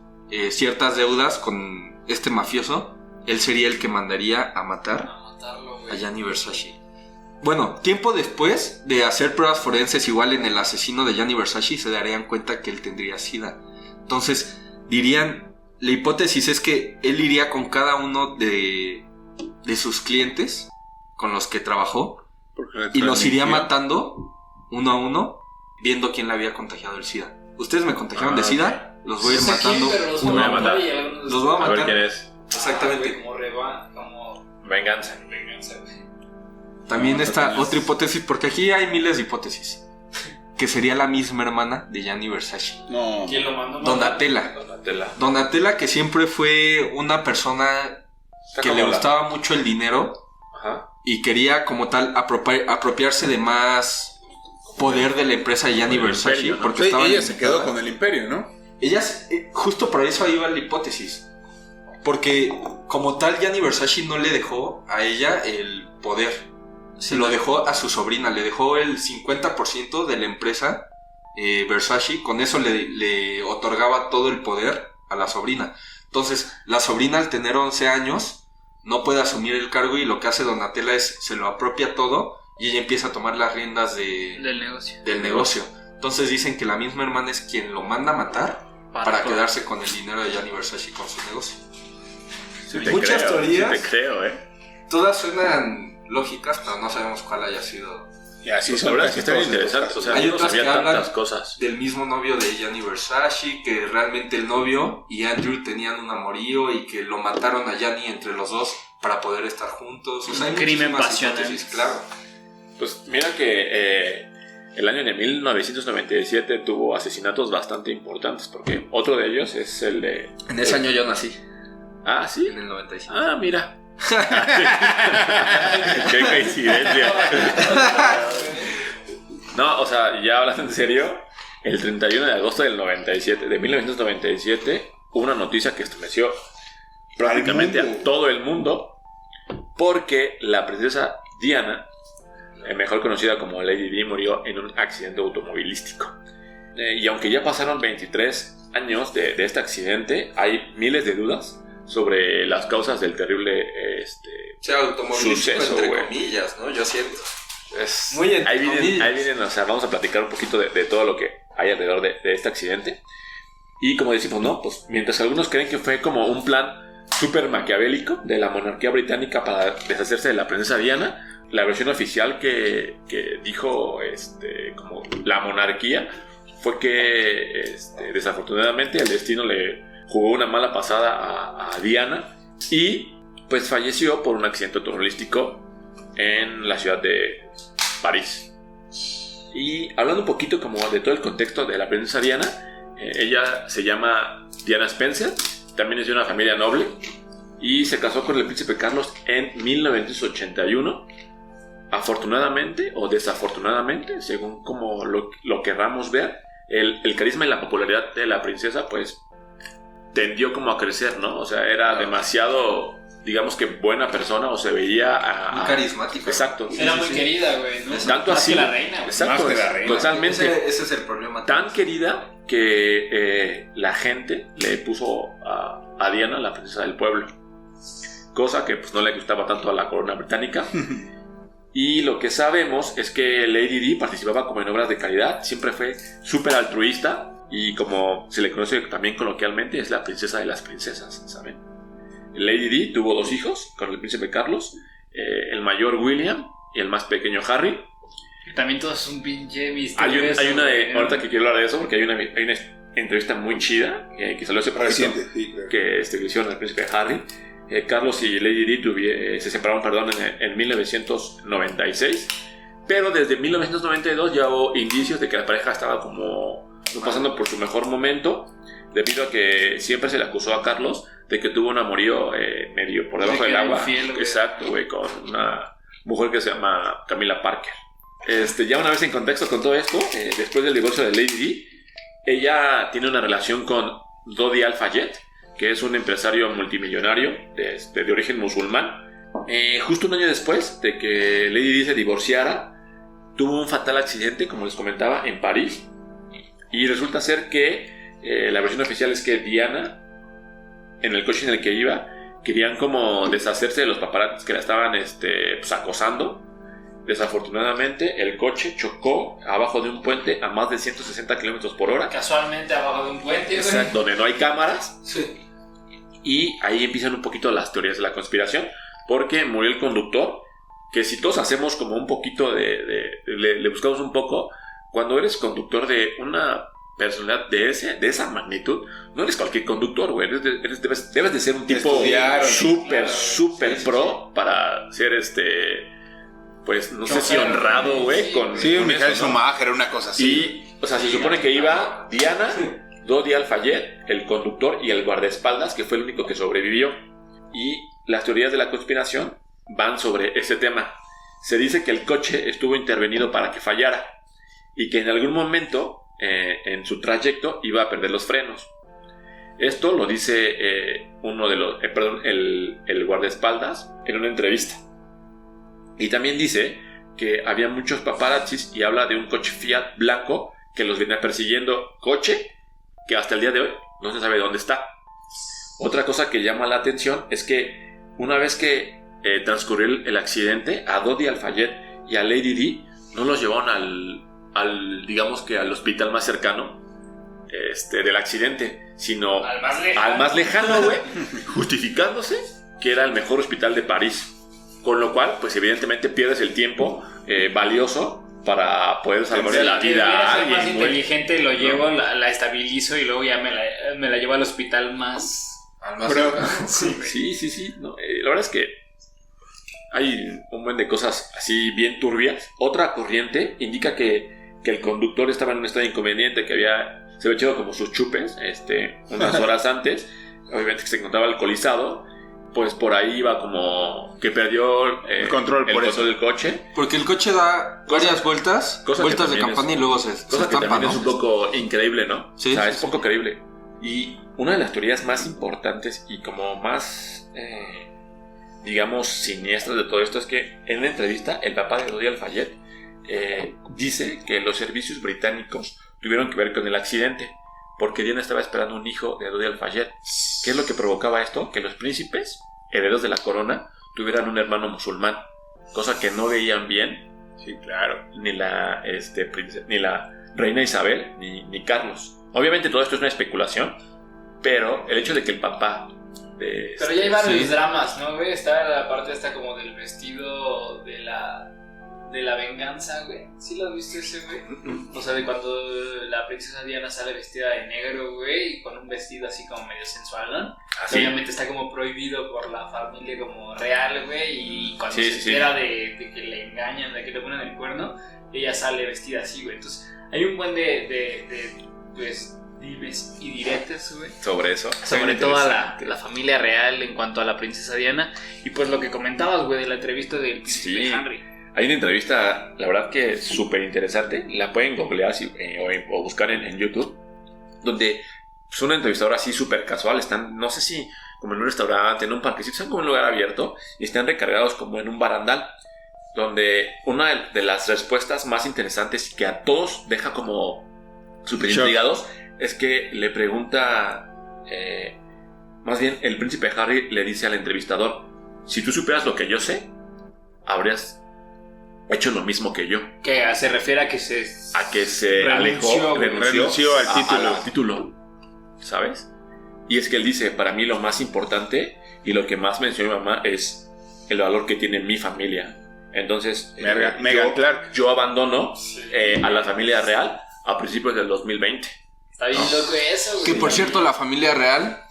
deudas con este mafioso, él sería el que mandaría a matar matarlo, a güey. Gianni Versace. Bueno, tiempo después de hacer pruebas forenses igual en el asesino de Gianni Versace, se darían cuenta que él tendría SIDA. Entonces dirían, la hipótesis es que él iría con cada uno de sus clientes con los que trabajó y los iría matando uno a uno, viendo quién le había contagiado el SIDA. Ustedes me contagiaron de SIDA, los voy a ir No sé quién, matando pero los uno voy a a uno. matar y algunos Los voy a A ver matar. quién es. Exactamente. Como como Venganza. venganza, güey. También está otra hipótesis, porque aquí hay miles de hipótesis, que sería la misma hermana de Gianni Versace, No. ¿Quién lo mandó? Donatella. Donatella. Donatella, que siempre fue una persona que le gustaba mucho el dinero Ajá. y quería como tal apropiarse de más poder de la empresa de Gianni Con el Versace, imperio, ¿no? porque Sí, estaba ella se limitada. quedó con el imperio, ¿no? Justo por eso ahí va la hipótesis, porque como tal Gianni Versace no le dejó a ella el poder, se lo dejó a su sobrina, le dejó el 50% de la empresa Versace, con eso le otorgaba todo el poder a la sobrina. Entonces la sobrina, al tener 11 años, no puede asumir el cargo y lo que hace Donatella es se lo apropia todo y ella empieza a tomar las riendas Del negocio. del negocio. Entonces dicen que la misma hermana es quien lo manda a matar para quedarse con el dinero de Gianni Versace con su negocio. Sí te Muchas creo, teorías. Sí te creo, Todas suenan lógicas, pero no sabemos cuál haya sido. Y así Pues son la verdad es casi que está todos bien estos interesante. O casos. sea, Hay no otras sabía que hablan tantas cosas. Del mismo novio de Gianni Versace, que realmente el novio y Andrew tenían un amorío y que lo mataron a Gianni entre los dos para poder estar juntos. O sea, hay Un crimen muchísimas pasional. hipótesis, claro. Pues mira que el año de 1997 tuvo asesinatos bastante importantes, porque otro de ellos es el de... En ese año yo nací, Ah, sí. en el 95. Ah, mira. Qué coincidencia. No, o sea, ya hablando en serio, el 31 de agosto del 97, de 1997, hubo una noticia que estremeció prácticamente Al mundo. a todo el mundo, porque la princesa Diana, mejor conocida como Lady Di, murió en un accidente automovilístico. Y aunque ya pasaron 23 años de este accidente, hay miles de dudas sobre las causas del terrible O sea, automovilístico Suceso, entre güey. comillas, ¿no? Yo siento. es- Muy entre ahí vienen, comillas. o sea, vamos a platicar un poquito de todo lo que hay alrededor de este accidente. Y como decimos, ¿no? Pues mientras algunos creen que fue como un plan súper maquiavélico de la monarquía británica para deshacerse de la princesa Diana, la versión oficial que dijo como la monarquía fue que desafortunadamente el destino le jugó una mala pasada a Diana y pues falleció por un accidente automovilístico en la ciudad de París. Y hablando un poquito como de todo el contexto de la princesa Diana, ella se llama Diana Spencer, también es de una familia noble y se casó con el príncipe Carlos en 1981. Afortunadamente o desafortunadamente, según como lo querramos ver, el carisma y la popularidad de la princesa pues tendió como a crecer, ¿no? O sea, era demasiado, digamos que buena persona, o se veía muy carismática. Exacto. Era muy querida, güey, ¿no? Tanto Más así. que la reina, güey. Exacto, Más que la reina. totalmente. Ese es el problema. Tan querida que la gente le puso a Diana la princesa del pueblo, cosa que pues no le gustaba tanto a la corona británica. Y lo que sabemos es que Lady Di participaba como en obras de caridad, siempre fue súper altruista y como se le conoce también coloquialmente es la princesa de las princesas, ¿saben? Lady Di tuvo 2 hijos con el príncipe Carlos, el mayor William y el más pequeño Harry. También todo es un pinche misterio. Hay una de, ahorita que quiero hablar de eso porque hay una entrevista muy chida que salió hace poquito, Reciente, sí, claro. que hicieron al príncipe Harry. Carlos y Lady Di se separaron, en 1996, pero desde 1992 ya hubo indicios de que la pareja estaba como no pasando por su mejor momento, debido a que siempre se le acusó a Carlos de que tuvo un amorío medio por debajo del agua. Infiel, güey. Exacto, güey, con una mujer que se llama Camila Parker. Ya una vez en contexto con todo esto, después del divorcio de Lady Di, ella tiene una relación con Dodi Al-Fayed, que es un empresario multimillonario de origen musulmán. Justo un año después de que Lady Di se divorciara, tuvo un fatal accidente, como les comentaba, en París. Y resulta ser que la versión oficial es que Diana, en el coche en el que iba, querían como deshacerse de los paparazzis que la estaban pues, acosando. Desafortunadamente, el coche chocó abajo de un puente a más de 160 kilómetros por hora. Casualmente abajo de un puente, güey. Donde no hay cámaras. Sí. Y ahí empiezan un poquito las teorías de la conspiración, porque murió el conductor, que si todos hacemos como un poquito le buscamos un poco, cuando eres conductor de una personalidad de esa magnitud, no eres cualquier conductor, güey, debes de ser un tipo súper pro para ser pues no sé si honrado, güey, con Sí, un con Michael eso, ¿no? Schumacher, una cosa así. Y, o sea, se supone que iba Diana, Dodi Al-Fayed, el conductor y el guardaespaldas, que fue el único que sobrevivió. Y las teorías de la conspiración van sobre ese tema. Se dice que el coche estuvo intervenido para que fallara y que en algún momento en su trayecto iba a perder los frenos. Esto lo dice el guardaespaldas en una entrevista. Y también dice que había muchos paparazzis y habla de un coche Fiat blanco que los venía persiguiendo, coche que hasta el día de hoy no se sabe dónde está. Otra cosa que llama la atención es que una vez que transcurrió el accidente, a Dodi Al-Fayed y a Lady Di no los llevaron digamos que al hospital más cercano del accidente, sino al más lejano, güey, justificándose que era el mejor hospital de París. Con lo cual, pues evidentemente pierdes el tiempo valioso para poder salvarle la vida a alguien. Más inteligente, lo llevo, la estabilizo y luego ya me la llevo al hospital más... Al más Sí. No, la verdad es que hay un buen de cosas así bien turbias. Otra corriente indica que el conductor estaba en un estado inconveniente, que se había echado como sus chupes unas horas antes. Obviamente que se encontraba alcoholizado. Pues por ahí iba como que perdió el control del coche. Porque el coche da varias vueltas de campana y luego se cosa que estampa, también ¿no? es un poco increíble, ¿no? Sí, o sea, sí, es poco creíble. Y una de las teorías más importantes y como más, digamos, siniestras de todo esto es que en una entrevista el papá de Dodi Al-Fayed dice que los servicios británicos tuvieron que ver con el accidente, porque Diana estaba esperando un hijo de Dodi Al-Fayed. ¿Qué es lo que provocaba esto? Que los príncipes, herederos de la corona, tuvieran un hermano musulmán, cosa que no veían bien. Sí, claro. Ni la reina Isabel ni Carlos. Obviamente todo esto es una especulación, pero el hecho de que el papá pero ya hay varios dramas, ¿no, güey? Está la parte esta como del vestido de la venganza, güey. ¿Sí lo has visto ese, güey? O sea, de cuando la princesa Diana sale vestida de negro, güey, y con un vestido así como medio sensual, ¿no? ¿Sí? Obviamente está como prohibido por la familia como real, güey, y cuando se entera de que le engañan, de que le ponen el cuerno, ella sale vestida así, güey. Entonces, hay un buen de dimes y diretes, güey. Sobre eso. Sobre toda la familia real en cuanto a la princesa Diana. Y pues lo que comentabas, güey, de la entrevista del príncipe Henry. Hay una entrevista, la verdad que súper interesante. La pueden googlear o buscar en YouTube. Donde es una entrevistadora así súper casual. Están, no sé si como en un restaurante, en un parquecito, están como en un lugar abierto. Y están recargados como en un barandal. Donde una de las respuestas más interesantes y que a todos deja como súper intrigados es que le pregunta, más bien el príncipe Harry le dice al entrevistador: si tú supieras lo que yo sé, habrías hecho lo mismo que yo. Que se refiere a que se renunció al título, ¿sabes? Y es que él dice: para mí lo más importante y lo que más mencionó mi mamá es el valor que tiene mi familia. Entonces Meghan Clark. yo abandono a la familia real a principios del 2020. Está bien loco eso, güey. Que por cierto, la familia real,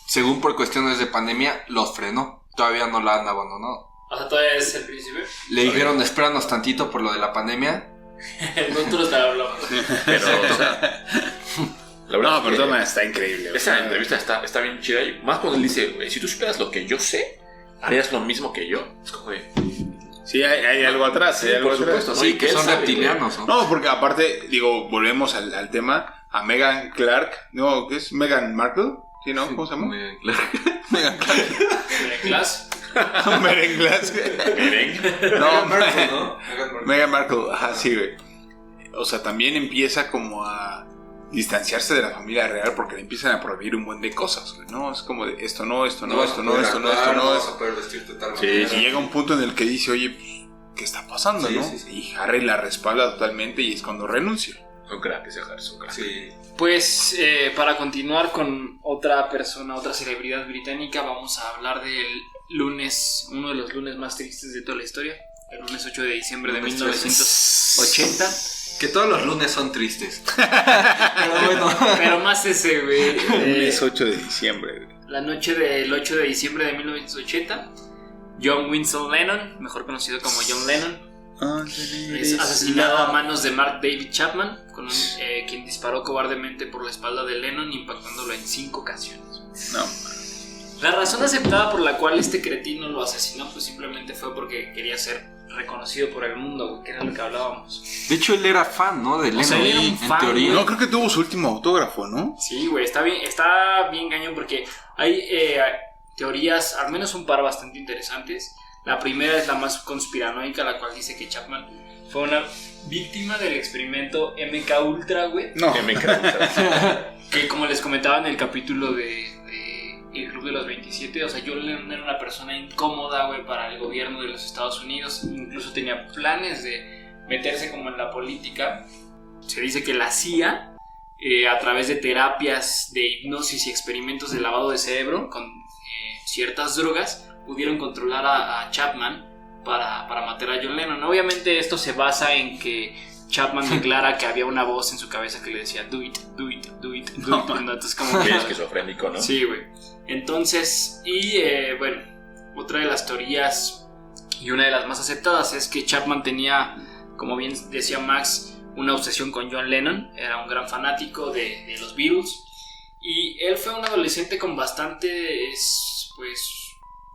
según por cuestiones de pandemia, los frenó. Todavía no la han abandonado. O sea, todavía es el príncipe. Le dijeron, espéranos tantito por lo de la pandemia. Nosotros te hablamos. Pero, o sea, la verdad No, perdón, está increíble. Esa entrevista está bien chida. Y más cuando él dice: si tú supieras lo que yo sé, harías lo mismo que yo. Es como de... Sí, hay algo atrás. Sí, hay algo por atrás. supuesto, ¿no? Sí, Y que él son sabe, reptilianos, ¿no? No, porque aparte, digo, volvemos al tema. A Meghan Clark, no, ¿qué es? ¿Meghan Markle? ¿Sí, no? ¿Cómo se llama? Muy bien, claro. Meghan Clark. ¿En clase? Meghan Clark. Merengue. No, Markle, ¿no? Meghan Markle, ajá, sí, güey. O sea, también empieza como a distanciarse de la familia real porque le empiezan a prohibir un buen de cosas, güey, ¿no? Es como de esto no. Vas a poder vestirte tal manera. Y llega un punto en el que dice, oye, pues, ¿qué está pasando, Sí, no? sí, sí. Y Harry la respalda totalmente y es cuando renuncia. Son crack ese Harry, son crack. Sí. Pues para continuar con otra persona, otra celebridad británica, vamos a hablar del lunes, uno de los lunes más tristes de toda la historia, el lunes 8 de diciembre de 1980. Que todos los lunes son tristes. Pero bueno. Pero más ese, güey. Lunes 8 de diciembre. Güey. La noche del 8 de diciembre de 1980, John Winston Lennon, mejor conocido como John Lennon, es asesinado a manos de Mark David Chapman, quien disparó cobardemente por la espalda de Lennon, impactándolo en 5 ocasiones. No. La razón aceptada por la cual este cretino lo asesinó pues simplemente fue porque quería ser reconocido por el mundo, güey, que era lo que hablábamos. De hecho, él era fan, ¿no? De Lennon. O sea, él era un en fan, teoría. No, creo que tuvo su último autógrafo, ¿no? Sí, güey, está bien cañón porque hay teorías, al menos un par bastante interesantes. La primera es la más conspiranoica, la cual dice que Chapman fue una víctima del experimento MK Ultra, güey. No. Que como les comentaba en el capítulo de El Club de los 27, o sea, John Lennon era una persona incómoda, güey, para el gobierno de los Estados Unidos. Incluso tenía planes de meterse como en la política. Se dice que la CIA, a través de terapias de hipnosis y experimentos de lavado de cerebro con ciertas drogas, pudieron controlar a Chapman para matar a John Lennon. Obviamente esto se basa en que Chapman declara que había una voz en su cabeza que le decía do it. Entonces como Es esquizofrénico, ¿no? Sí, güey. Entonces, bueno, otra de las teorías y una de las más aceptadas es que Chapman tenía, como bien decía Max, una obsesión con John Lennon. Era un gran fanático de los Beatles. Y él fue un adolescente con bastantes, pues,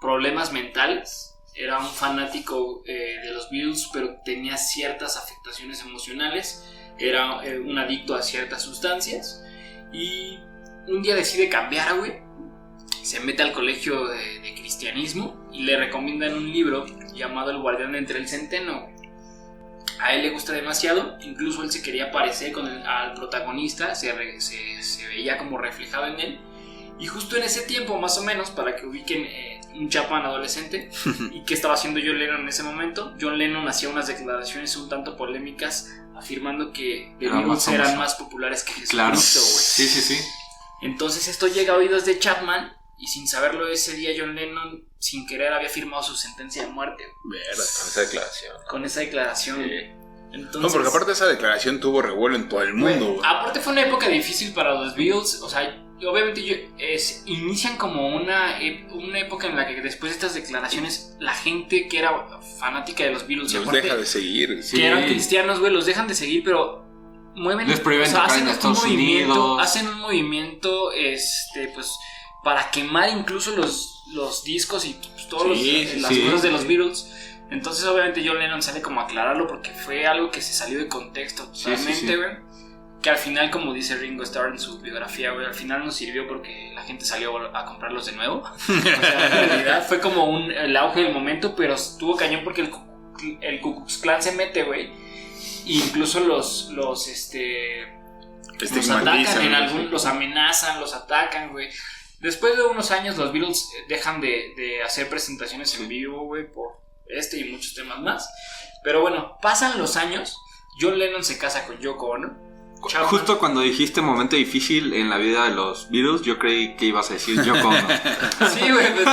problemas mentales. Era un fanático de los Beatles, pero tenía ciertas afectaciones emocionales. Era un adicto a ciertas sustancias. Y un día decide cambiar, güey. Se mete al colegio de cristianismo y le recomiendan un libro llamado El Guardián entre el Centeno, güey. A él le gusta demasiado, incluso él se quería parecer al protagonista, se veía como reflejado en él. Y justo en ese tiempo, más o menos, para que ubiquen un Chapman adolescente y qué estaba haciendo John Lennon en ese momento, John Lennon hacía unas declaraciones un tanto polémicas afirmando que The Beatles eran más populares que Jesucristo, Claro. güey. Sí. Entonces esto llega a oídos de Chapman y sin saberlo ese día John Lennon sin querer había firmado su sentencia de muerte, güey. Con esa declaración. Con esa declaración. Sí. Entonces, No, porque aparte esa declaración tuvo revuelo en todo el mundo, güey, güey. aparte fue una época difícil para los Beatles, o sea, obviamente inician como una época en la que después de estas declaraciones la gente que era fanática de los Beatles y Los aparte deja de seguir. que eran cristianos, güey, los dejan de seguir, pero mueven, Les prohíben tocar en Estados Unidos. Hacen un movimiento, pues, para quemar incluso los discos y pues, todas las cosas de los Beatles. Entonces, obviamente, John Lennon sale como a aclararlo porque fue algo que se salió de contexto totalmente, güey. Que al final, como dice Ringo Starr en su biografía, güey, al final nos sirvió porque la gente salió a comprarlos de nuevo. O sea, en realidad fue como el auge del momento, pero estuvo cañón porque el Ku Klux Klan se mete, güey. E incluso los atacan, los amenazan, los atacan, güey. Después de unos años, los Beatles dejan de hacer presentaciones en vivo, güey, por y muchos temas más. Pero bueno, pasan los años. John Lennon se casa con Yoko Ono. Justo cuando dijiste momento difícil en la vida de los Beatles, yo creí que ibas a decir Yoko Ono. Sí, güey, pues,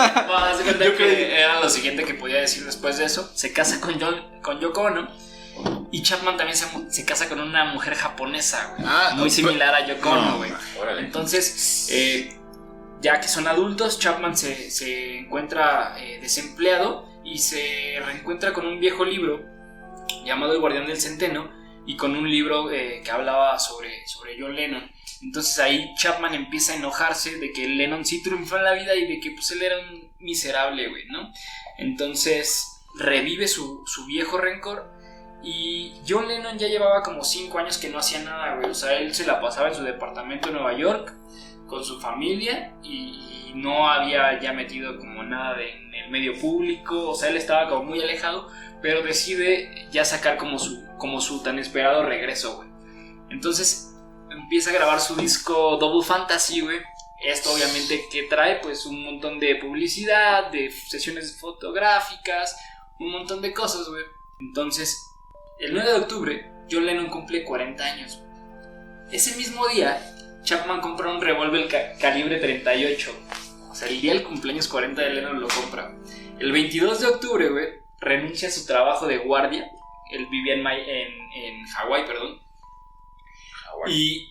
yo creí que era lo siguiente que podía decir después de eso. Se casa con Yoko Ono. Y Chapman también se casa con una mujer japonesa, güey, muy similar a Yoko Ono, güey. Entonces, ya que son adultos, Chapman se encuentra desempleado y se reencuentra con un viejo libro llamado El Guardián del Centeno, y con un libro que hablaba sobre John Lennon. Entonces ahí Chapman empieza a enojarse de que Lennon sí triunfó en la vida y de que pues él era un miserable, güey, ¿no? Entonces revive su viejo rencor. Y John Lennon ya llevaba como 5 años que no hacía nada, güey. O sea, él se la pasaba en su departamento en Nueva York con su familia y no había ya metido como nada en el medio público. O sea, él estaba como muy alejado, pero decide ya sacar como su tan esperado regreso, güey. Entonces empieza a grabar su disco Double Fantasy, güey. Esto obviamente que trae pues un montón de publicidad, de sesiones fotográficas, un montón de cosas, güey. Entonces, el 9 de octubre, John Lennon cumple 40 años. Ese mismo día, Chapman compra un revólver calibre 38. O sea, el día del cumpleaños 40 de Lennon lo compra. El 22 de octubre, güey, renuncia a su trabajo de guardia. Él vivía en Hawái, perdón. Y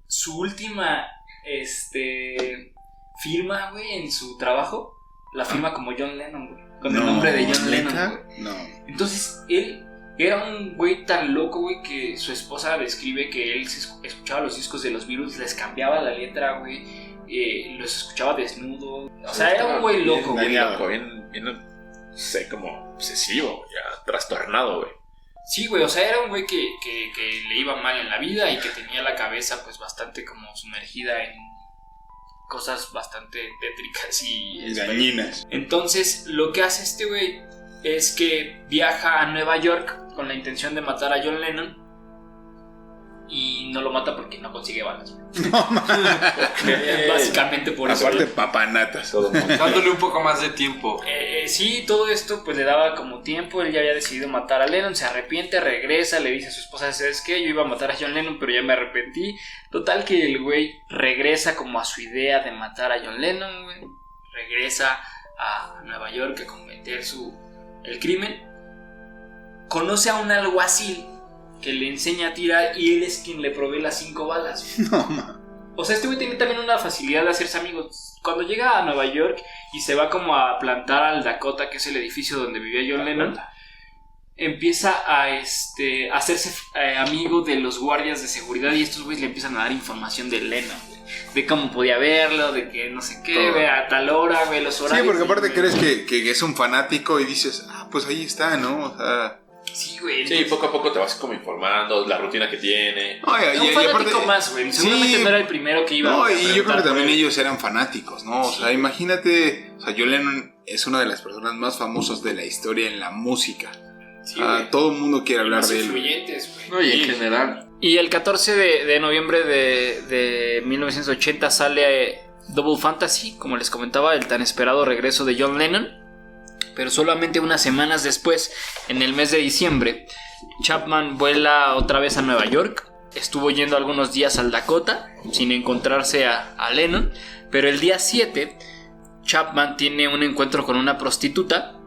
su última firma, güey, en su trabajo, la firma como John Lennon, güey. Con el nombre de John Lennon, güey. No. Entonces, él era un güey tan loco, güey, que su esposa describe que él escuchaba los discos de los Beatles, les cambiaba la letra, güey, los escuchaba desnudo. O sea, era un güey loco, güey. Bien, sé, como obsesivo, ya trastornado, güey. Sí, güey, o sea, era un güey que le iba mal en la vida y que tenía la cabeza pues bastante como sumergida en cosas bastante tétricas y dañinas. Entonces, lo que hace este güey es que viaja a Nueva York con la intención de matar a John Lennon y no lo mata porque no consigue balas. Básicamente por eso. Aparte papanatas. Dándole un poco más de tiempo. Sí, todo esto pues le daba como tiempo. Él ya había decidido matar a Lennon, se arrepiente, regresa, le dice a su esposa, ¿sabes qué? Yo iba a matar a John Lennon, pero ya me arrepentí. Total que el güey regresa como a su idea de matar a John Lennon, güey. Regresa a Nueva York a cometer el crimen. Conoce a un alguacil que le enseña a tirar y él es quien le provee las 5 balas. No, o sea, este güey tiene también una facilidad de hacerse amigos. Cuando llega a Nueva York y se va como a plantar al Dakota, que es el edificio donde vivía John Lennon, empieza a hacerse amigo de los guardias de seguridad y estos güeyes le empiezan a dar información de Lennon, güey. De cómo podía verlo, de que no sé qué, ve a tal hora, güey, los horarios. Sí, porque aparte crees que es un fanático y dices, pues ahí está, ¿no? O sea... Sí, güey. Sí, poco a poco te vas como informando la rutina que tiene. Un fanático más, güey. Seguramente no era el primero que iba. No, y yo creo que también ellos eran fanáticos, ¿no? O sea, imagínate, o sea, John Lennon es una de las personas más famosas de la historia en la música. Sí, todo el mundo quiere hablar de él. Influyentes, güey. No, y en general. Y el 14 de noviembre de 1980 sale Double Fantasy, como les comentaba, el tan esperado regreso de John Lennon. Pero solamente unas semanas después, en el mes de diciembre, Chapman vuela otra vez a Nueva York. Estuvo yendo algunos días al Dakota sin encontrarse a Lennon. Pero el día 7, Chapman tiene un encuentro con una prostituta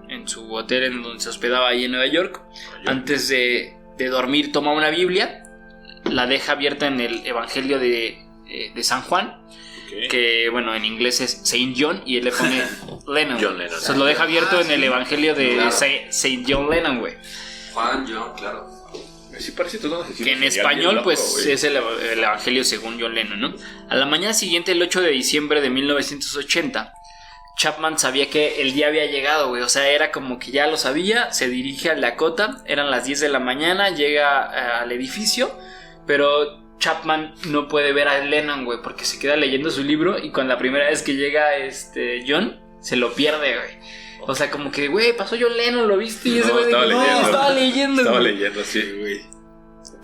en su hotel en donde se hospedaba ahí en Nueva York. Antes de dormir toma una Biblia, la deja abierta en el Evangelio de San Juan. Que bueno, en inglés es Saint John y él le pone Lennon. John Lennon. Se lo deja abierto en el Evangelio de Saint John Lennon, güey. Juan, John, claro. sí parece todo un asesino. Que en serial español bien loco, pues güey. es el Evangelio según John Lennon, ¿no? A la mañana siguiente, el 8 de diciembre de 1980, Chapman sabía que el día había llegado, güey. O sea, era como que ya lo sabía. Se dirige al Dakota, eran las 10 de la mañana, llega al edificio, pero Chapman no puede ver a Lennon, güey, porque se queda leyendo su libro y con la primera vez que llega John, se lo pierde, güey. O sea, como que, güey, pasó John Lennon, ¿lo viste? Y ese No, güey estaba de que, leyendo. no, estaba leyendo. Estaba güey. leyendo, sí, güey.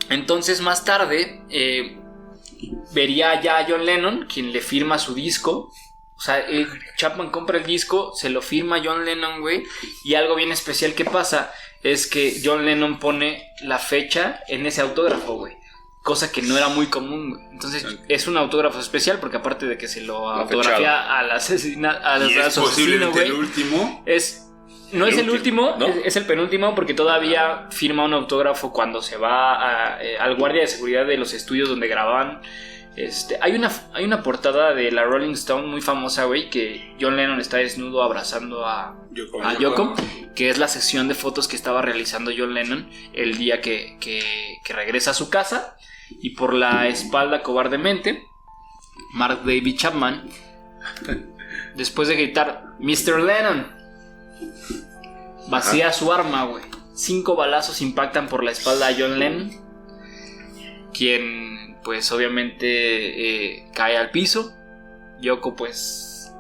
Entonces, más tarde, vería ya a John Lennon, quien le firma su disco. O sea, Chapman compra el disco, se lo firma John Lennon, güey. Y algo bien especial que pasa es que John Lennon pone la fecha en ese autógrafo, güey. Cosa que no era muy común, güey. Entonces, es un autógrafo especial porque aparte de que se lo autografía al asesino, Y es posiblemente güey, el último. no es el último, ¿no? es el penúltimo porque todavía firma un autógrafo cuando se va al guardia de seguridad de los estudios donde grababan. Hay una portada de la Rolling Stone muy famosa, güey, que John Lennon está desnudo abrazando a Yoko, que es la sesión de fotos que estaba realizando John Lennon el día que regresa a su casa. Y por la espalda, cobardemente, Mark David Chapman, después de gritar Mr. Lennon, vacía su arma, güey. 5 balazos impactan por la espalda a John Lennon, quien pues obviamente cae al piso. Yoko pues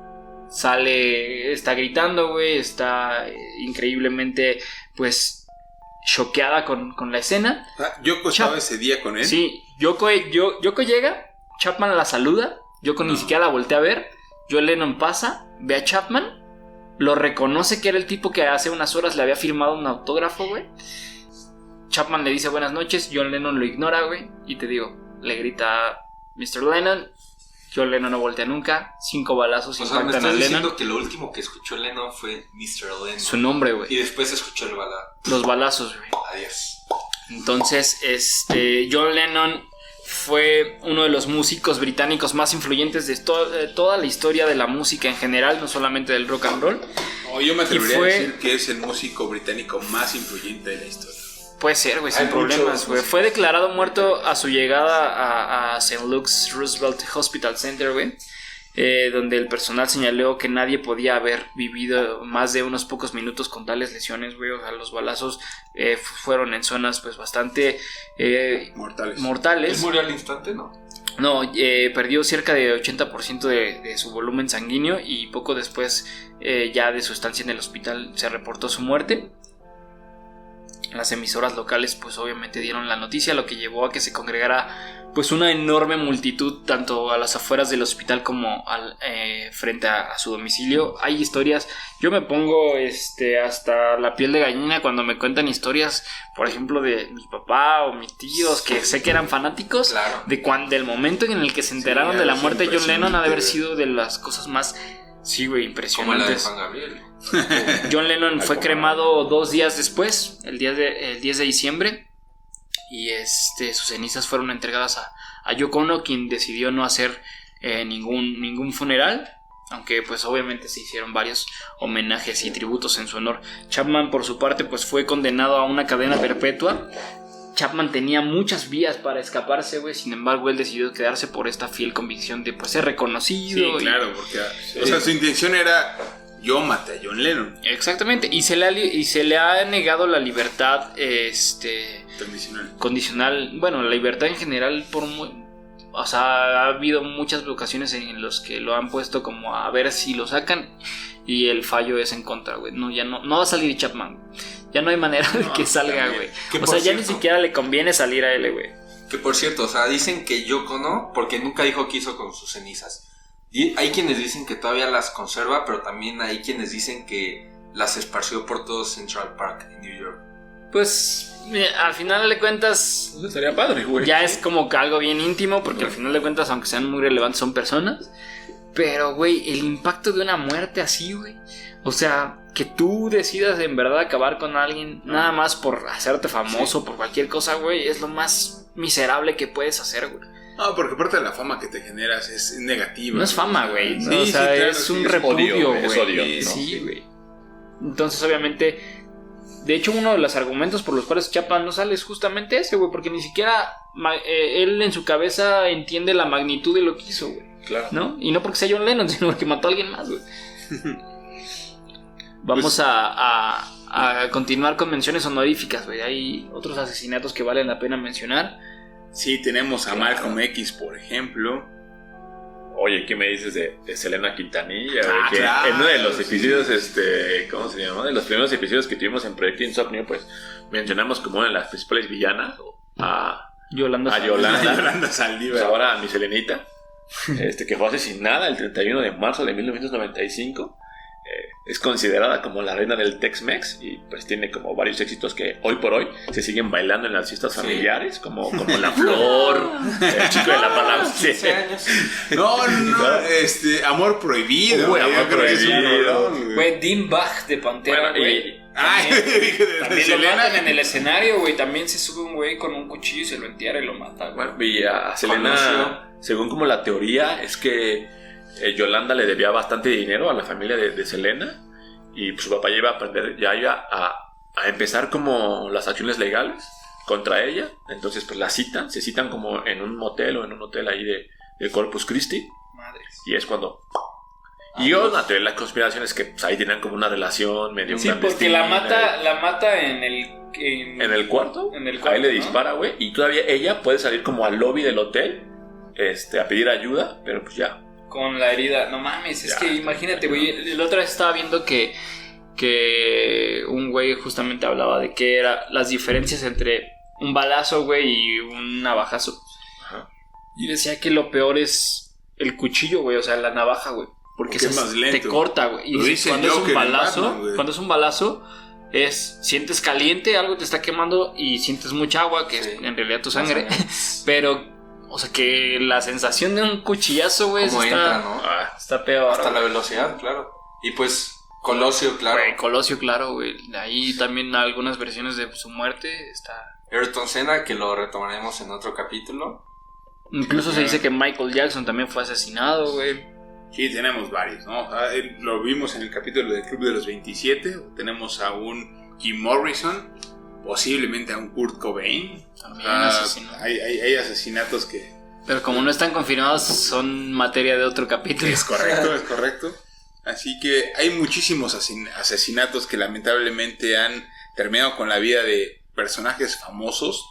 sale, está gritando, güey, está increíblemente pues choqueada con la escena. Yoko estaba ese día con él. Sí, Yoko llega, Chapman la saluda, Yoko ni siquiera la voltea a ver. John Lennon pasa, ve a Chapman, lo reconoce que era el tipo que hace unas horas le había firmado un autógrafo, güey. Chapman le dice buenas noches, John Lennon lo ignora, güey, y te digo, le grita Mr. Lennon. John Lennon no voltea nunca, 5 balazos O sea, me impactan estás a diciendo Lennon. que lo último que escuchó Lennon fue Mr. Lennon. Su nombre, güey. Y después escuchó el balado. Los balazos, güey. Adiós. Entonces, John Lennon fue uno de los músicos británicos más influyentes de toda la historia de la música en general, no solamente del rock and roll. Yo me atrevería Y fue- a decir que es el músico británico más influyente de la historia. Puede ser, güey, sin Hay problemas, muchos güey. Fue declarado muerto a su llegada a St. Luke's Roosevelt Hospital Center, güey. Donde el personal señaló que nadie podía haber vivido más de unos pocos minutos con tales lesiones, güey. O sea, los balazos fueron en zonas pues bastante mortales. ¿Él murió al instante, no? No, perdió cerca de 80% de su volumen sanguíneo y poco después ya de su estancia en el hospital se reportó su muerte. Las emisoras locales pues obviamente dieron la noticia, lo que llevó a que se congregara pues una enorme multitud tanto a las afueras del hospital como frente a su domicilio. Hay historias, yo me pongo hasta la piel de gallina cuando me cuentan historias, por ejemplo de mi papá o mis tíos que sé que eran fanáticos, Claro. del momento en el que se enteraron Sí, de la es muerte de John Lennon, ha de haber impresionante, sido de las cosas más, sí, güey, Como la de impresionantes. Juan Gabriel. John Lennon fue cremado 2 días después, el 10 de diciembre, y sus cenizas fueron entregadas a Yoko Ono, quien decidió no hacer ningún funeral, aunque pues obviamente se hicieron varios homenajes y tributos en su honor. Chapman por su parte pues fue condenado a una cadena perpetua. Chapman tenía muchas vías para escaparse, güey, sin embargo él decidió quedarse por esta fiel convicción de pues ser reconocido. Sí, claro, porque o sea, su intención era yo maté a John Lennon. Exactamente, y se le ha negado la libertad condicional, bueno, la libertad en general o sea, ha habido muchas ocasiones en las que lo han puesto como a ver si lo sacan y el fallo es en contra, güey. No, ya no va a salir Chapman. Ya no hay manera de que salga, güey. Que O por sea, ya ni cierto- siquiera le conviene salir a él, güey. Que por cierto, o sea, dicen que Yoko no, porque nunca dijo qué hizo con sus cenizas. Y hay quienes dicen que todavía las conserva, pero también hay quienes dicen que las esparció por todo Central Park en New York. Pues al final de cuentas Eso estaría padre, güey. ya es como que algo bien íntimo, porque al final de cuentas, aunque sean muy relevantes, son personas. Pero, güey, el impacto de una muerte así, güey. O sea, que tú decidas en verdad acabar con alguien nada más por hacerte famoso, por cualquier cosa, güey, es lo más miserable que puedes hacer, güey. No, porque aparte de la fama que te generas es negativa. No es fama, güey. Sí, ¿no? O sea, sí, claro, es sí, un es repudio, odio, güey. es odio, ¿no? Sí, güey. Entonces, obviamente, De hecho, uno de los argumentos por los cuales Chapman no sale es justamente ese, güey, porque ni siquiera él en su cabeza entiende la magnitud de lo que hizo, güey. Claro. ¿No? Y no porque sea John Lennon, sino porque mató a alguien más, güey. Vamos a continuar con menciones honoríficas, güey. Hay otros asesinatos que valen la pena mencionar. Sí, tenemos a Malcolm X, por ejemplo. Oye, ¿qué me dices de Selena Quintanilla? Ah, Que claro, en uno de los episodios, ¿cómo se llama? De los primeros episodios que tuvimos en Proyecto Insomnio, pues mencionamos como una de las principales villanas a Yolanda. Yolanda Saldívar. Pues ahora a mi Selenita, que fue asesinada el 31 de marzo de 1995. Es considerada como la reina del Tex-Mex y pues tiene como varios éxitos que hoy por hoy se siguen bailando en las fiestas familiares, como La Flor, El Chico de la Palabra. 15 años. No, Amor Prohibido. Uy, Amor Yo creo que es un Prohibido. rolón, güey. Güey, Dean Bach de Pantera, Bueno, güey. Ay, También lo matan en el escenario, güey. También se sube un güey con un cuchillo y se lo entierra y lo mata, güey. Bueno, y a Selena, Conoció. según como la teoría, es que Yolanda le debía bastante dinero a la familia de Selena y pues, su papá ya iba a empezar como las acciones legales contra ella. Entonces pues se citan como en un motel o en un hotel ahí de Corpus Christi. Madres. Y es cuando... Y yo, la teoría de la conspiración es que pues, ahí tenían como una relación medio Sí, porque clandestina. la mata en el... En el cuarto, En el cuarto, ahí le ¿no? dispara, güey. Y todavía ella puede salir como al lobby del hotel a pedir ayuda, pero pues ya. Con la herida. No mames, es Ya, que imagínate, güey. La otra vez estaba viendo que un güey justamente hablaba de qué eran las diferencias entre un balazo, güey, y un navajazo. Ajá. Y decía que lo peor es el cuchillo, güey, o sea, la navaja, güey. Porque es más lento. te corta, güey. Lo Y dice cuando es un Joker en balazo, Batman, güey. cuando es un balazo, sientes caliente, algo te está quemando y sientes mucha agua, que Sí. es en realidad tu sangre. Pero, o sea, que la sensación de un cuchillazo, güey, Como está, entra, ¿no? está peor. Hasta la velocidad, claro. Y pues, Colosio, claro. Güey, Colosio, claro, güey. Ahí también algunas versiones de su muerte está... Ayrton Senna, que lo retomaremos en otro capítulo. Incluso se dice que Michael Jackson también fue asesinado, güey. Sí, tenemos varios, ¿no? Lo vimos en el capítulo del Club de los 27. Tenemos a un Jim Morrison, posiblemente a un Kurt Cobain. También asesinado. Hay asesinatos que... Pero como no están confirmados, son materia de otro capítulo. Es correcto, es correcto. Así que hay muchísimos asesinatos que lamentablemente han terminado con la vida de personajes famosos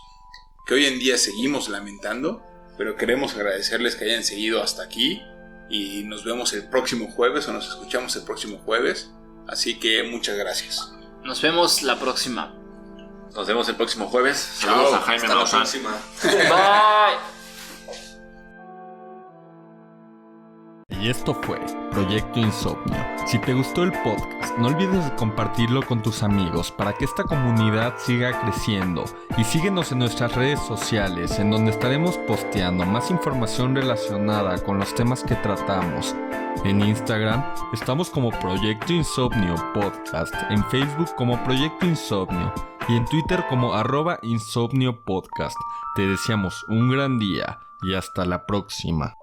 que hoy en día seguimos lamentando, pero queremos agradecerles que hayan seguido hasta aquí y nos vemos el próximo jueves o nos escuchamos el próximo jueves. Así que muchas gracias. Nos vemos la próxima. Nos vemos el próximo jueves. Chao. Saludos a Jaime Hasta la Maussan. próxima. Bye. Y esto fue Proyecto Insomnio. Si te gustó el podcast, no olvides de compartirlo con tus amigos para que esta comunidad siga creciendo. Y síguenos en nuestras redes sociales, en donde estaremos posteando más información relacionada con los temas que tratamos. En Instagram estamos como Proyecto Insomnio Podcast, en Facebook como Proyecto Insomnio y en Twitter como @Insomnio Podcast. Te deseamos un gran día y hasta la próxima.